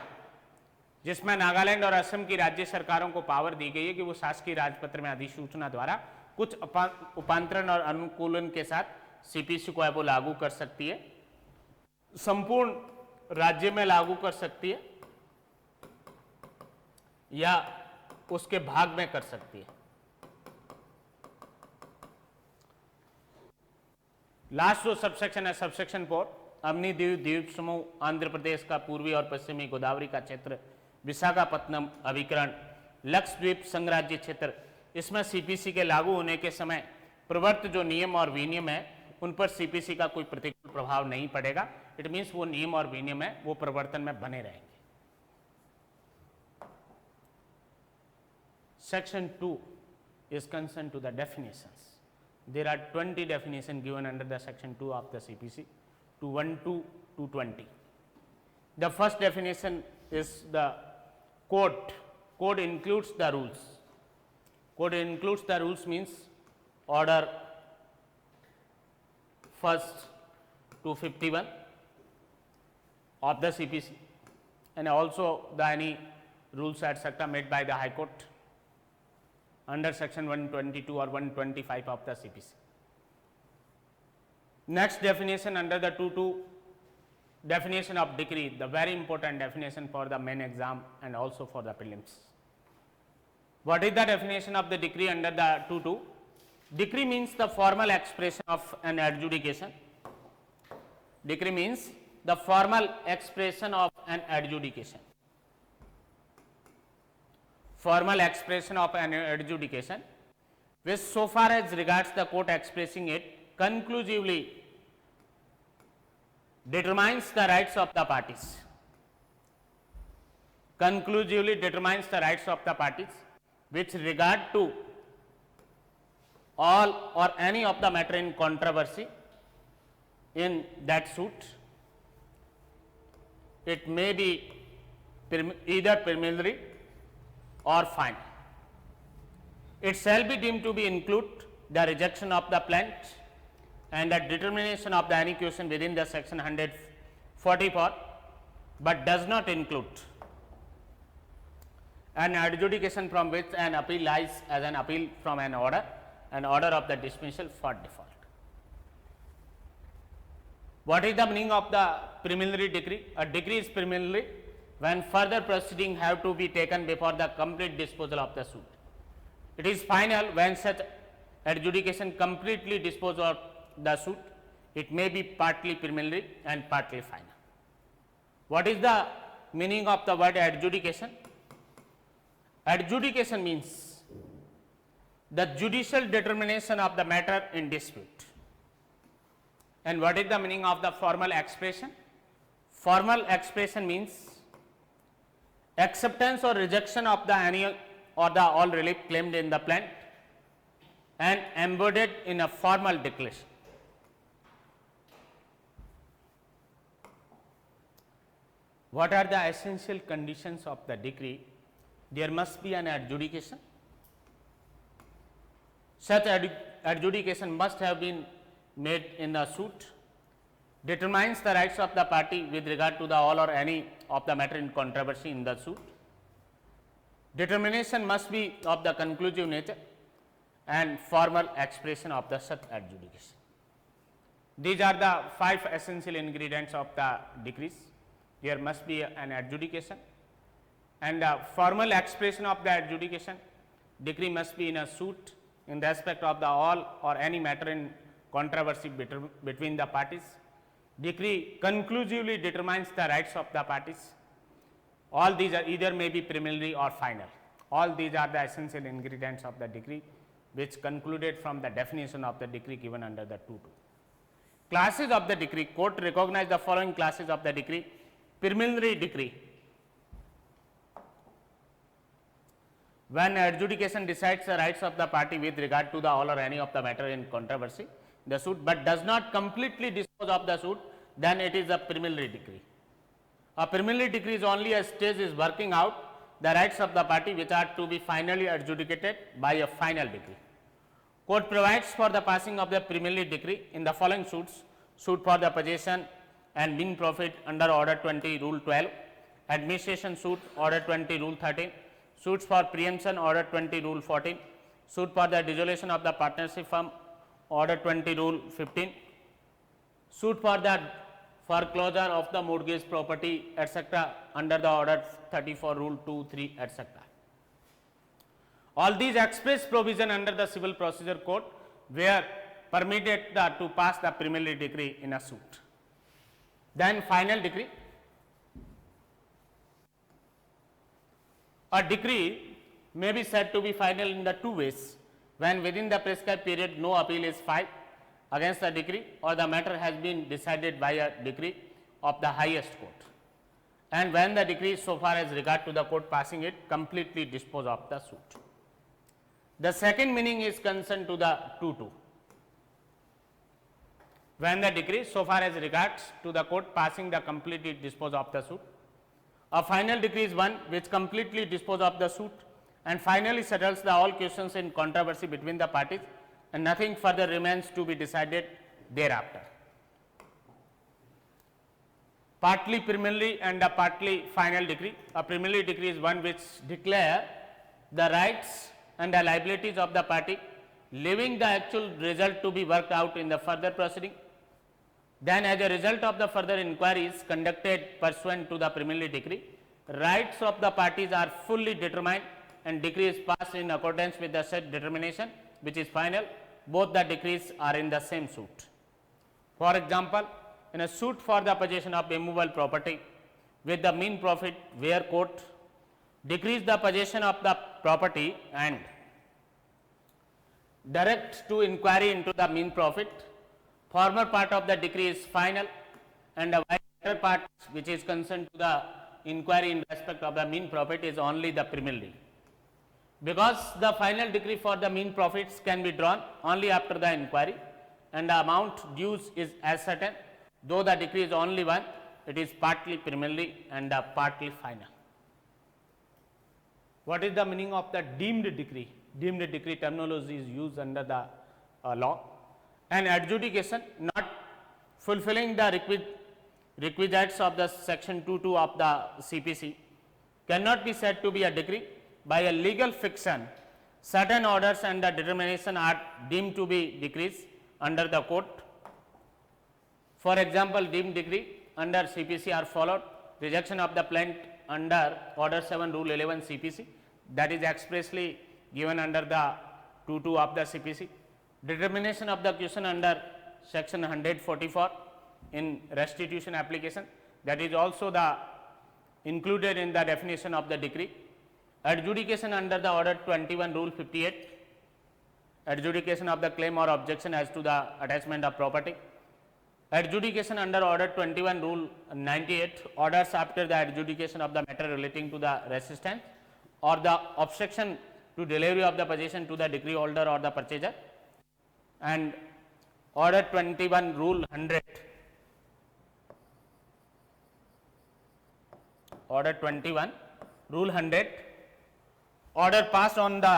A: जिसमें नागालैंड और असम की राज्य सरकारों को पावर दी गई है कि वो शासकीय राजपत्र में अधिसूचना द्वारा कुछ उपांतरण और अनुकूलन के साथ सीपीसी को है वो लागू कर सकती है, संपूर्ण राज्य में लागू कर सकती है या उसके भाग में कर सकती है। लास्ट जो सबसेक्शन है, सबसेक्शन 4, अवनी द्वीप द्वीप समूह, आंध्र प्रदेश का पूर्वी और पश्चिमी गोदावरी का क्षेत्र, विशाखापत्तनम अभिकरण, लक्षद्वीप संघराज्य क्षेत्र। इसमें सीपीसी के लागू होने के समय प्रवर्त जो नियम और विनियम है उन पर सीपीसी का कोई प्रतिकूल प्रभाव नहीं पड़ेगा। इट मीन्स वो नियम और विनियम है वो प्रवर्तन में बने रहेंगे। Section 2 is concerned to the definitions. There are 20 definitions given under the Section 2 of the CPC, 212 to 220. The first definition is the code. Code includes the rules. Code includes the rules means order 1st to 51 of the CPC and also the any rules etc. made by the High Court under section 122 or 125 of the CPC. Next definition under the 22 definition of decree, the very important definition for the main exam and also for the prelims. What is the definition of the decree under the 22? Decree means the formal expression of an adjudication. Decree means the formal expression of an adjudication. Formal expression of an adjudication, which so far as regards the court expressing it, conclusively determines the rights of the parties. Conclusively determines the rights of the parties with regard to all or any of the matter in controversy in that suit. It may be either preliminary or final. It shall be deemed to be include the rejection of the plaint and the determination of the any question within the section 144, but does not include an adjudication from which an appeal lies as an appeal from an order of the dismissal for default. What is the meaning of the preliminary decree? A decree is preliminary when further proceeding have to be taken before the complete disposal of the suit. It is final when such adjudication completely disposes of the suit. It may be partly preliminary and partly final. What is the meaning of the word adjudication? Adjudication means the judicial determination of the matter in dispute. And what is the meaning of the formal expression? Formal expression means acceptance or rejection of the any or the all relief claimed in the plaint and embodied in a formal declaration. What are the essential conditions of the decree? There must be an adjudication. Such adjudication must have been made in the suit, determines the rights of the party with regard to the all or any of the matter in controversy in the suit. Determination must be of the conclusive nature and formal expression of the such adjudication. These are the 5 essential ingredients of the decrees. There must be an adjudication, and the formal expression of the adjudication. Decree must be in a suit in respect of the all or any matter in controversy between the parties. Decree conclusively determines the rights of the parties. All these are either may be preliminary or final. All these are the essential ingredients of the decree, which concluded from the definition of the decree given under the 2.2. Classes of the decree. Court recognize the following classes of the decree. Preliminary decree. When adjudication decides the rights of the party with regard to the all or any of the matter in controversy, the suit, but does not completely dispose of the suit, then it is a preliminary decree. A preliminary decree is only a stage is working out the rights of the party which are to be finally adjudicated by a final decree. Court provides for the passing of the preliminary decree in the following suits: suit for the possession and mean profit under Order 20 Rule 12, administration suit Order 20 Rule 13, suits for preemption Order 20 Rule 14, suit for the dissolution of the partnership firm Order 20 Rule 15, suit for the foreclosure of the mortgage property etc. under the Order 34 Rule 2, 3 etc. All these express provision under the Civil Procedure Code were permitted to pass the preliminary decree in a suit. Then final decree. A decree may be said to be final in the 2 ways: when within the prescribed period no appeal is filed against the decree or the matter has been decided by a decree of the highest court, and when the decree so far as regard to the court passing it completely dispose of the suit. The second meaning is concerned to the 2.2. When the decree so far as regards to the court passing the completely dispose of the suit. A final decree is one which completely disposes of the suit and finally settles the all questions in controversy between the parties, and nothing further remains to be decided thereafter. Partly preliminary and a partly final decree. A preliminary decree is one which declare the rights and the liabilities of the party, leaving the actual result to be worked out in the further proceeding. Then as a result of the further inquiries conducted pursuant to the preliminary decree, rights of the parties are fully determined and decree is passed in accordance with the said determination, which is final. both the decrees are in the same suit. For example, in a suit for the possession of immovable property with the mean profit where court decrees the possession of the property and directs to inquiry into the mean profit, former part of the decree is final and the latter part which is concerned to the inquiry in respect of the mean profit is only the preliminary. Because the final decree for the mean profits can be drawn only after the inquiry and the amount dues is as certain, though the decree is only one, it is partly preliminary and partly final. What is the meaning of the deemed decree? Deemed decree terminology is used under the law. An adjudication not fulfilling the requisites of the section 2.2 of the CPC cannot be said to be a decree. By a legal fiction, certain orders and the determination are deemed to be decrees under the court. For example, deemed decree under CPC are followed: rejection of the plaint under Order 7 Rule 11 CPC, that is expressly given under the 2.2 of the CPC; determination of the question under section 144 in restitution application, that is also the included in the definition of the decree; adjudication under the Order 21 Rule 58, adjudication of the claim or objection as to the attachment of property; adjudication under Order 21 Rule 98, orders after the adjudication of the matter relating to the resistance or the obstruction to delivery of the possession to the decree holder or the purchaser; and Order 21 Rule 100, Order 21 Rule 100, order passed on the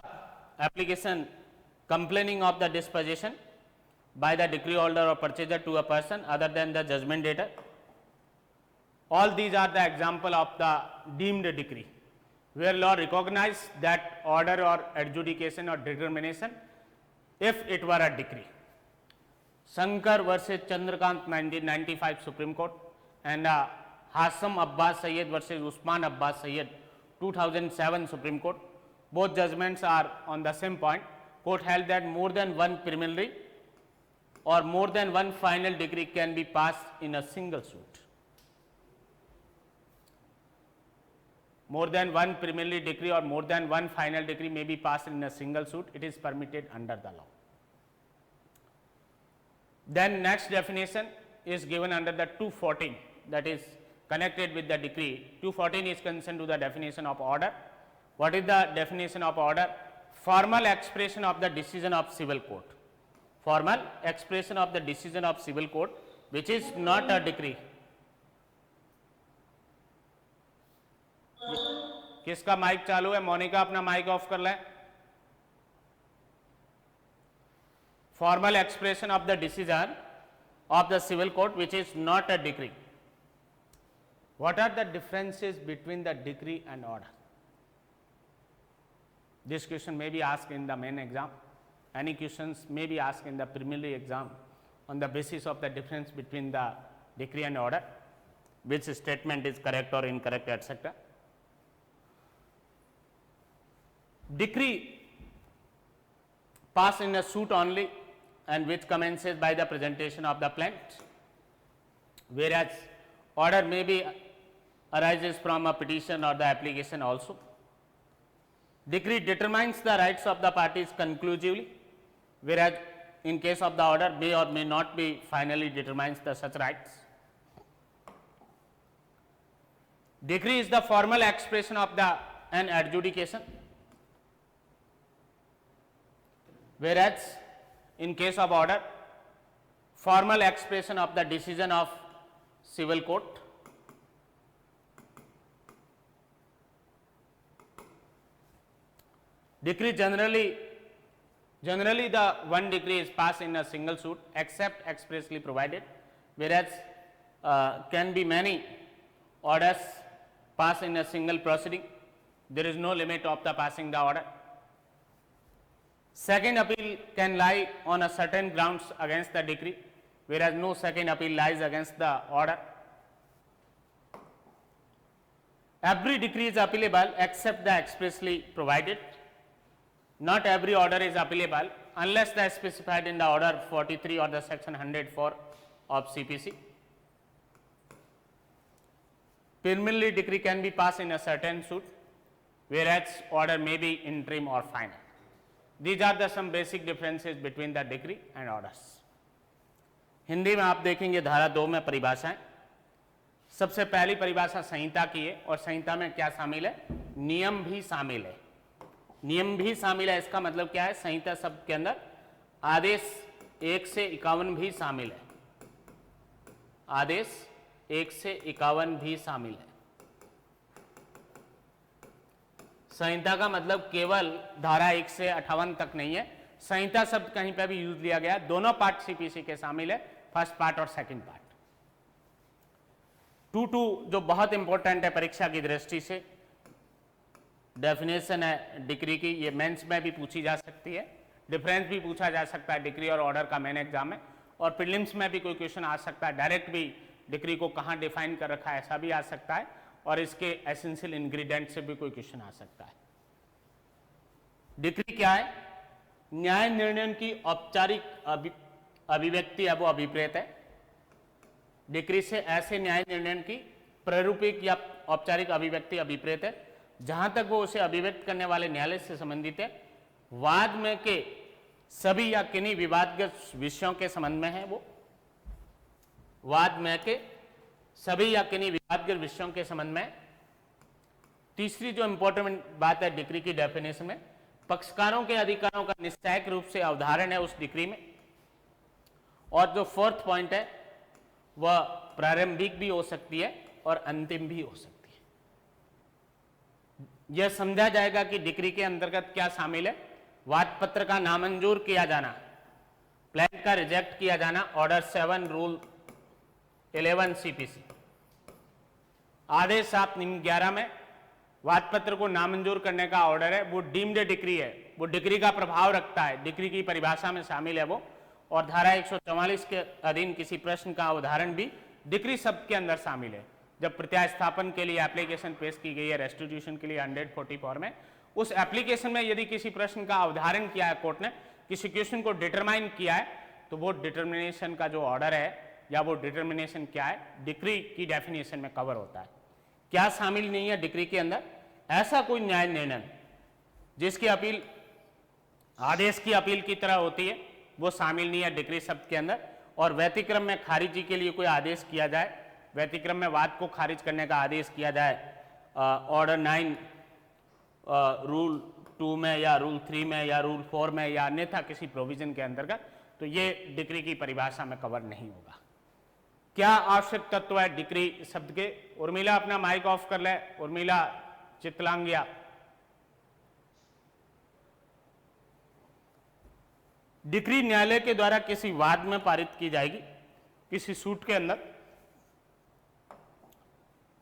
A: application complaining of the disposition by the decree holder or purchaser to a person other than the judgment debtor. All these are the example of the deemed decree, where law recognizes that order or adjudication or determination if it were a decree. Shankar versus Chandrakant 1995 Supreme Court and Hassan Abbas Syed versus Usman Abbas Syed 2007 Supreme Court, both judgments are on the same point. Court held that more than one preliminary or more than one final decree can be passed in a single suit. More than one preliminary decree or more than one final decree may be passed in a single suit. It is permitted under the law. Then next definition is given under the 214, that is connected with the decree. 214 is concerned to the definition of order. What is the definition of order? Formal expression of the decision of civil court. Formal expression of the decision of civil court which is not a decree. किसका mic चालू है? मोनिका अपना mic off कर लें. Formal expression of the decision of the civil court which is not a decree. What are the differences between the decree and order? This question may be asked in the main exam. Any questions may be asked in the preliminary exam on the basis of the difference between the decree and order, which statement is correct or incorrect, etc. Decree passed in a suit only and which commences by the presentation of the plaint, whereas order may be arises from a petition or the application also. Decree determines the rights of the parties conclusively, whereas in case of the order may or may not be finally determines the such rights. Decree is the formal expression of the an adjudication, whereas in case of order formal expression of the decision of civil court. Decree generally the one decree is passed in a single suit except expressly provided, whereas can be many orders passed in a single proceeding. There is no limit of the passing the order. Second appeal can lie on a certain grounds against the decree, whereas no second appeal lies against the order. Every decree is appealable except the expressly provided. Not every order is appealable unless that specified in the order 43 or the section 104 of CPC. Preliminary decree can be passed in a certain suit, whereas order may be interim or final. These are the some basic differences between the decree and orders. Hindi में आप देखेंगे धारा 2 में परिभाषाएं। सबसे पहली परिभाषा संहिता की है, और संहिता में क्या शामिल है? नियम भी शामिल है। नियम भी शामिल है, इसका मतलब क्या है? संहिता शब्द के अंदर आदेश 1 से 51 भी शामिल है। आदेश 1 से 51 भी शामिल है। संहिता का मतलब केवल धारा 1 से 58 तक नहीं है। संहिता शब्द कहीं पर भी यूज लिया गया, दोनों पार्ट सीपीसी के शामिल है, फर्स्ट पार्ट और सेकंड पार्ट। 2.2 जो बहुत इंपॉर्टेंट है परीक्षा की दृष्टि से, डेफिनेशन है डिक्री की, ये मेंस में भी पूछी जा सकती है, डिफरेंस भी पूछा जा सकता है डिक्री और ऑर्डर का मेन एग्जाम में, और प्रीलिम्स में भी कोई क्वेश्चन आ सकता है, डायरेक्ट भी डिक्री को कहाँ डिफाइन कर रखा है ऐसा भी आ सकता है, और इसके एसेंशियल इंग्रेडिएंट से भी कोई क्वेश्चन आ सकता है। डिक्री क्या है? न्याय निर्णय की औपचारिक अभिव्यक्ति है, वो अभिप्रेत है। डिक्री से ऐसे न्याय निर्णय की प्रारूपिक या औपचारिक अभिव्यक्ति अभिप्रेत है जहां तक वो उसे अभिव्यक्त करने वाले न्यायालय से संबंधित है, वाद में के सभी या किन्हीं विवादग्रस्त विषयों के संबंध में है। वो वाद में के सभी या किन्हीं विवादग्रस्त विषयों के संबंध में। तीसरी जो इंपॉर्टेंट बात है डिक्री की डेफिनेशन में, पक्षकारों के अधिकारों का निश्चयक रूप से अवधारण है उस डिक्री में। और जो फोर्थ पॉइंट है वह प्रारंभिक भी हो सकती है और अंतिम भी हो सकती है। यह समझा जाएगा कि डिक्री के अंतर्गत क्या शामिल है? वाद पत्र का नामंजूर किया जाना, प्लान का रिजेक्ट किया जाना, ऑर्डर 7 रूल 11 सीपीसी। आदेश 7/11 में वाद पत्र को नामंजूर करने का ऑर्डर है, वो डीम्ड डिक्री है, वो डिक्री का प्रभाव रखता है, डिक्री की परिभाषा में शामिल है वो। और धारा 144 के अधीन किसी प्रश्न का अवधारण भी डिक्री शब्द के अंदर शामिल है। जब प्रत्यास्थापन के लिए एप्लीकेशन पेश की गई है रेस्टिट्यूशन के लिए 144 में, उस एप्लीकेशन में यदि किसी प्रश्न का अवधारण किया है कोर्ट ने, किसी क्वेश्चन को डिटरमाइन किया है, तो वो डिटर्मिनेशन का जो ऑर्डर है या वो डिटर्मिनेशन क्या है, डिक्री की डेफिनेशन में कवर होता है। क्या शामिल नहीं है डिक्री के अंदर? ऐसा कोई न्याय निर्णय जिसकी अपील आदेश की अपील की तरह होती है, वो शामिल नहीं है डिक्री शब्द के अंदर। और व्यतिक्रम में खारिजी के लिए कोई आदेश किया जाए, व्यतिक्रम में वाद को खारिज करने का आदेश किया जाए ऑर्डर 9 रूल 2 में या रूल 3 में या रूल 4 में या अन्यथा किसी प्रोविजन के अंतर्गत, तो ये डिक्री की परिभाषा में कवर नहीं होगा। क्या आवश्यक तत्व है डिक्री शब्द के? उर्मिला अपना माइक ऑफ कर ले, उर्मिला चितलांगिया। डिक्री न्यायालय के द्वारा किसी वाद में पारित की जाएगी, किसी सूट के अंदर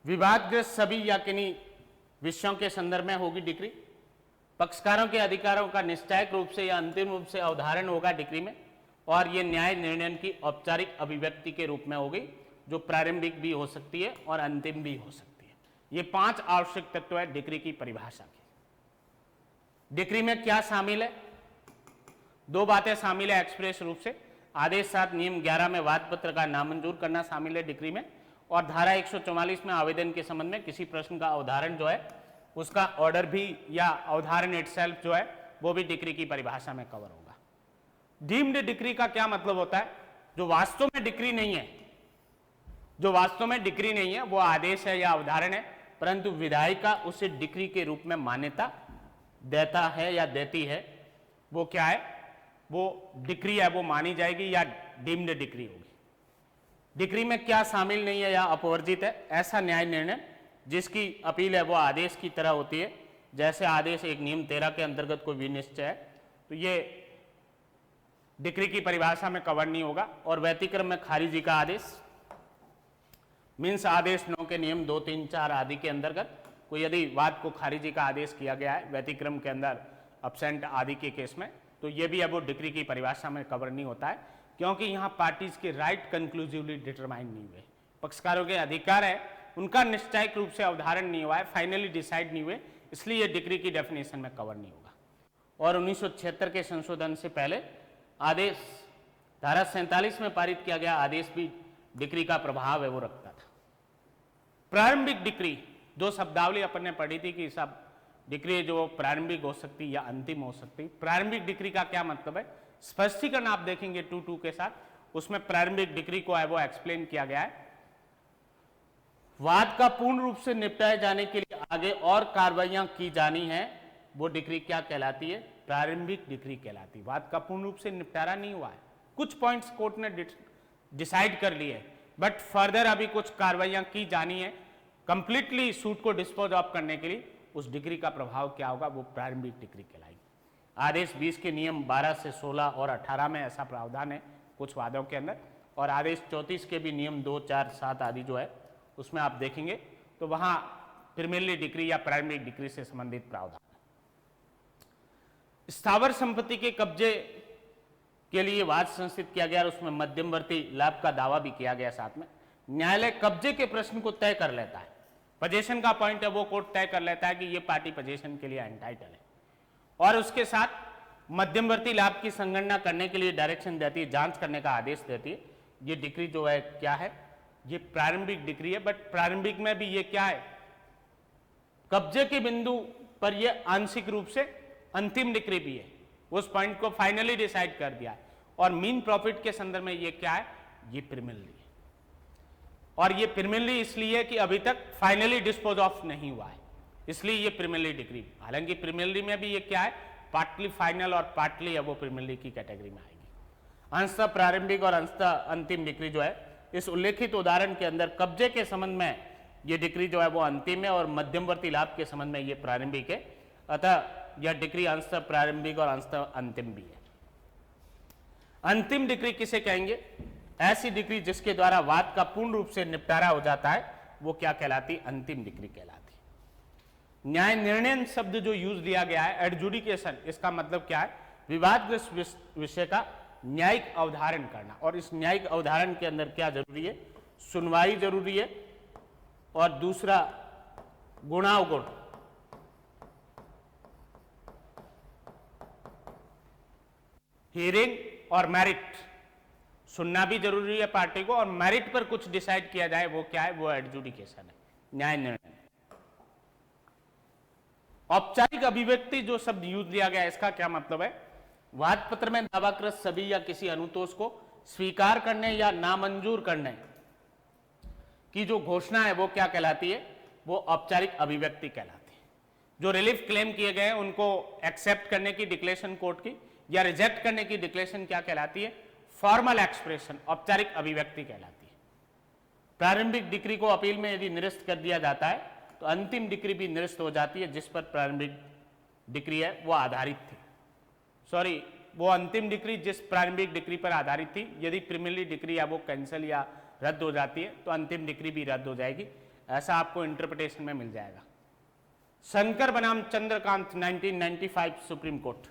A: विवादग्रस्त सभी या किन्हीं विषयों के संदर्भ में होगी डिक्री। पक्षकारों के अधिकारों का निश्चयक रूप से या अंतिम रूप से अवधारण होगा डिक्री में, और ये न्याय निर्णय की औपचारिक अभिव्यक्ति के रूप में होगी, जो प्रारंभिक भी हो सकती है और अंतिम भी हो सकती है। ये 5 आवश्यक तत्व है डिक्री की परिभाषा की। डिक्री में क्या शामिल है? 2 बातें शामिल है एक्सप्रेस रूप से। आदेश 7 नियम 11 में वाद पत्र का नामंजूर करना शामिल है डिक्री में, और धारा 144 में आवेदन के संबंध में किसी प्रश्न का अवधारण जो है उसका ऑर्डर भी या अवधारण इटसेल्फ जो है वो भी डिक्री की परिभाषा में कवर होगा। डीम्ड डिक्री का क्या मतलब होता है? जो वास्तव में डिक्री नहीं है, जो वास्तव में डिक्री नहीं है, वो आदेश है या अवधारण है, परंतु विधायिका उसे डिक्री के रूप में मान्यता देता है या देती है, वो क्या है? वो डिक्री है, वो मानी जाएगी या डीम्ड डिक्री होगी। डिक्री में क्या शामिल नहीं है या अपवर्जित है? ऐसा न्याय निर्णय जिसकी अपील है वो आदेश की तरह होती है, जैसे आदेश 1 नियम 13 के अंतर्गत कोई विनिश्चय है, तो ये डिक्री की परिभाषा में कवर नहीं होगा। और व्यतिक्रम में खारिजी का आदेश मीन्स आदेश 9 के नियम 2, 3, 4 आदि के अंतर्गत कोई यदि वाद को खारिजी का आदेश किया गया है व्यतिक्रम के अंदर अब्सेंट आदि के केस में, तो ये भी अब वो डिक्री की परिभाषा में कवर नहीं होता है, क्योंकि यहाँ पार्टीज के राइट कंक्लूसिवली डिटरमाइन नहीं हुए। पक्षकारों के अधिकार है, उनका निश्चयिक रूप से अवधारण नहीं हुआ है, फाइनली डिसाइड नहीं हुए, इसलिए डिक्री की डेफिनेशन में कवर नहीं होगा। और 1976 के संशोधन से पहले आदेश धारा 47 में पारित किया गया आदेश भी डिक्री का प्रभाव है वो रखता था। प्रारंभिक डिक्री, दो शब्दावली अपन ने पढ़ी थी कि सब डिक्री जो प्रारंभिक हो सकती या अंतिम हो सकती। प्रारंभिक डिक्री का क्या मतलब है, स्पष्टीकरण आप देखेंगे 2.2 के साथ, उसमें प्रारंभिक डिक्री को है वो एक्सप्लेन किया गया है। वाद का पूर्ण रूप से निपटाए जाने के लिए आगे और कार्रवाइयां की जानी है, वो डिक्री क्या कहलाती है, प्रारंभिक डिक्री कहलाती है। वाद का पूर्ण रूप से निपटारा नहीं हुआ है, कुछ पॉइंट्स कोर्ट ने डिसाइड कर लिए, बट फर्दर अभी कुछ कार्रवाइयां की जानी है कंप्लीटली सूट को डिस्पोज ऑफ करने के लिए। उस डिक्री का प्रभाव क्या होगा, वो प्रारंभिक डिक्री कहलाएगी। आदेश 20 के नियम 12 से 16 और 18 में ऐसा प्रावधान है कुछ वादों के अंदर, और आदेश 34 के भी नियम 2, 4, 7 आदि जो है उसमें आप देखेंगे तो वहां प्रीमियरली डिक्री या प्रारंभिक डिक्री से संबंधित प्रावधान। स्थावर संपत्ति के कब्जे के लिए वाद संस्थित किया गया और उसमें मध्यमवर्ती लाभ का दावा भी किया गया। साथ में न्यायालय कब्जे के प्रश्न को तय कर लेता है, पोजीशन का पॉइंट है वो कोर्ट तय कर लेता है कि ये पार्टी पोजीशन के लिए एंटाइटल है, और उसके साथ मध्यमवर्ती लाभ की संगणना करने के लिए डायरेक्शन देती है, जांच करने का आदेश देती है। ये डिक्री जो है क्या है, ये प्रारंभिक डिक्री है, बट प्रारंभिक में भी ये क्या है, कब्जे के बिंदु पर ये आंशिक रूप से अंतिम डिक्री भी है, उस पॉइंट को फाइनली डिसाइड कर दिया है। और मीन प्रॉफिट के संदर्भ में ये क्या है, ये प्रीमियरली है, और ये प्रीमियरली इसलिए कि अभी तक फाइनली डिस्पोज ऑफ नहीं हुआ है, इसलिए ये प्रीमियरली डिक्री। हालांकि प्रीमियरली में भी ये क्या है, पार्टली फाइनल और पार्टली अब वो प्रीमियरली की कैटेगरी में आएगी। अंशतः प्रारंभिक और अंशतः अंतिम डिक्री जो है, इस उल्लेखित उदाहरण के अंदर कब्जे के संबंध में ये डिक्री जो है वो अंतिम है और मध्यमवर्ती लाभ के संबंध में ये प्रारंभिक है। अतः यह डिक्री अंशतः प्रारंभिक और अंशतः अंतिम भी है। अंतिम डिक्री किसे कहेंगे, ऐसी डिक्री जिसके द्वारा वाद का पूर्ण रूप से निपटारा हो जाता है, वो क्या कहलाती, अंतिम डिक्री कहलाती। न्याय निर्णय शब्द जो यूज लिया गया है, एडजुडिकेशन, इसका मतलब क्या है, विवादग्रस्त विषय का न्यायिक अवधारण करना, और इस न्यायिक अवधारण के अंदर क्या जरूरी है, सुनवाई जरूरी है, और दूसरा गुणावगुण, हियरिंग और मेरिट, सुनना भी जरूरी है पार्टी को, और मेरिट पर कुछ डिसाइड किया जाए, वो क्या है, वो एडजुडिकेशन है, न्याय निर्णय। औपचारिक अभिव्यक्ति जो शब्द यूज लिया गया, इसका क्या मतलब है, वाद पत्र में दावाकृत सभी या किसी अनुतोष को स्वीकार करने या नामंजूर करने की जो घोषणा है वो क्या कहलाती है, वो औपचारिक अभिव्यक्ति कहलाती है। जो रिलीफ क्लेम किए गए हैं उनको एक्सेप्ट करने की डिक्लेरेशन कोर्ट की या रिजेक्ट करने की डिक्लेरेशन क्या कहलाती है, फॉर्मल एक्सप्रेशन, औपचारिक अभिव्यक्ति कहलाती है। प्रारंभिक डिक्री को अपील में यदि निरस्त कर दिया जाता है तो अंतिम डिक्री भी निरस्त हो जाती है जिस पर प्रारंभिक डिक्री है वो आधारित थी। सॉरी, वो अंतिम डिक्री जिस प्रारंभिक डिक्री पर आधारित थी, यदि प्रीमियरली डिक्री या वो कैंसिल या रद्द हो जाती है तो अंतिम डिक्री भी रद्द हो जाएगी। ऐसा आपको इंटरप्रिटेशन में मिल जाएगा। शंकर बनाम चंद्रकांत 1995 सुप्रीम कोर्ट,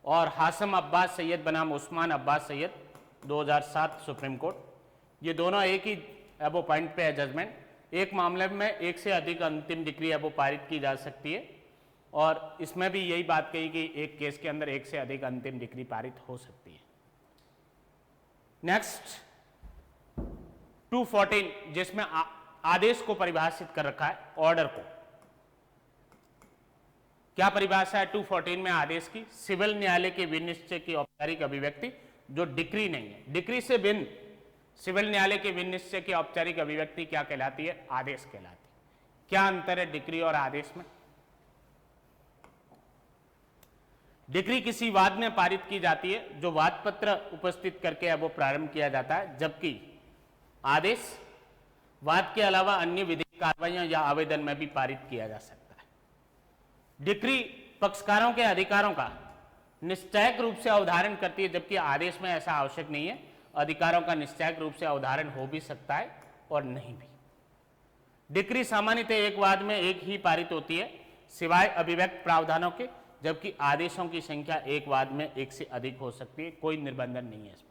A: और हासम अब्बास सैयद बनाम उस्मान अब्बास सैयद 2007 सुप्रीम कोर्ट, ये दोनों एक ही एबो पॉइंट पे है जजमेंट। एक मामले में एक से अधिक अंतिम डिक्री एबो पारित की जा सकती है, और इसमें भी यही बात कही कि एक केस के अंदर एक से अधिक अंतिम डिक्री पारित हो सकती है। नेक्स्ट 214, जिसमें आदेश को परिभाषित कर रखा है, ऑर्डर को। क्या परिभाषा है 214 में आदेश की, सिविल न्यायालय के विनिश्चय की औपचारिक अभिव्यक्ति जो डिक्री नहीं है, डिक्री से भिन्न सिविल न्यायालय के विनिश्चय की औपचारिक अभिव्यक्ति क्या कहलाती है, आदेश कहलाती है। क्या अंतर है डिक्री और आदेश में? डिक्री किसी वाद में पारित की जाती है जो वाद पत्र उपस्थित करके अब वो प्रारंभ किया जाता है, जबकि आदेश वाद के अलावा अन्य विधिक कार्रवाइयां या आवेदन में भी पारित किया जा सकता है। डिक्री पक्षकारों के अधिकारों का निश्चयक रूप से अवधारण करती है, जबकि आदेश में ऐसा आवश्यक नहीं है। अधिकारों का निश्चयक रूप से अवधारण हो भी सकता है और नहीं भी। डिक्री सामान्यतः एक वाद में एक ही पारित होती है सिवाय अभिव्यक्त प्रावधानों के, जबकि आदेशों की संख्या एक वाद में एक से अधिक हो सकती है, कोई निर्बंधन नहीं है इस पर।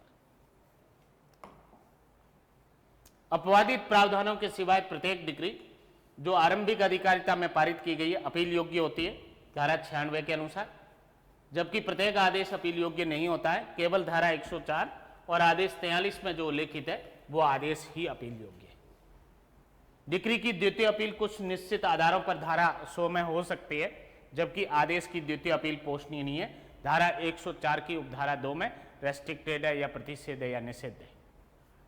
A: अपवादित प्रावधानों के सिवाय प्रत्येक डिक्री जो आरंभिक अधिकारिता में पारित की गई है अपील योग्य होती है धारा 96 के अनुसार, जबकि प्रत्येक आदेश अपील योग्य नहीं होता है। केवल धारा 104 और आदेश 43 में जो उल्लेखित है वो आदेश ही अपील योग्य है। डिक्री की द्वितीय अपील कुछ निश्चित आधारों पर धारा 100 में हो सकती है, जबकि आदेश की द्वितीय अपील पोषणीय नहीं है। धारा 104 की उपधारा 2 में रेस्ट्रिक्टेड है या प्रतिषेध है या निषेध है।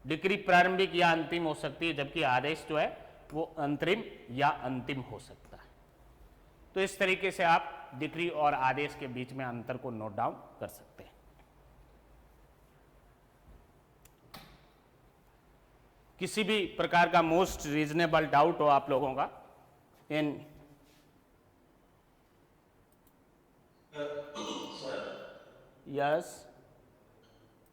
A: डिक्री प्रारंभिक या अंतिम हो सकती है, जबकि आदेश जो है वो अंतरिम या अंतिम हो सकता है। तो इस तरीके से आप डिक्री और आदेश के बीच में अंतर को नोट डाउन कर सकते हैं। किसी भी प्रकार का मोस्ट रीजनेबल डाउट हो आप लोगों का इन यस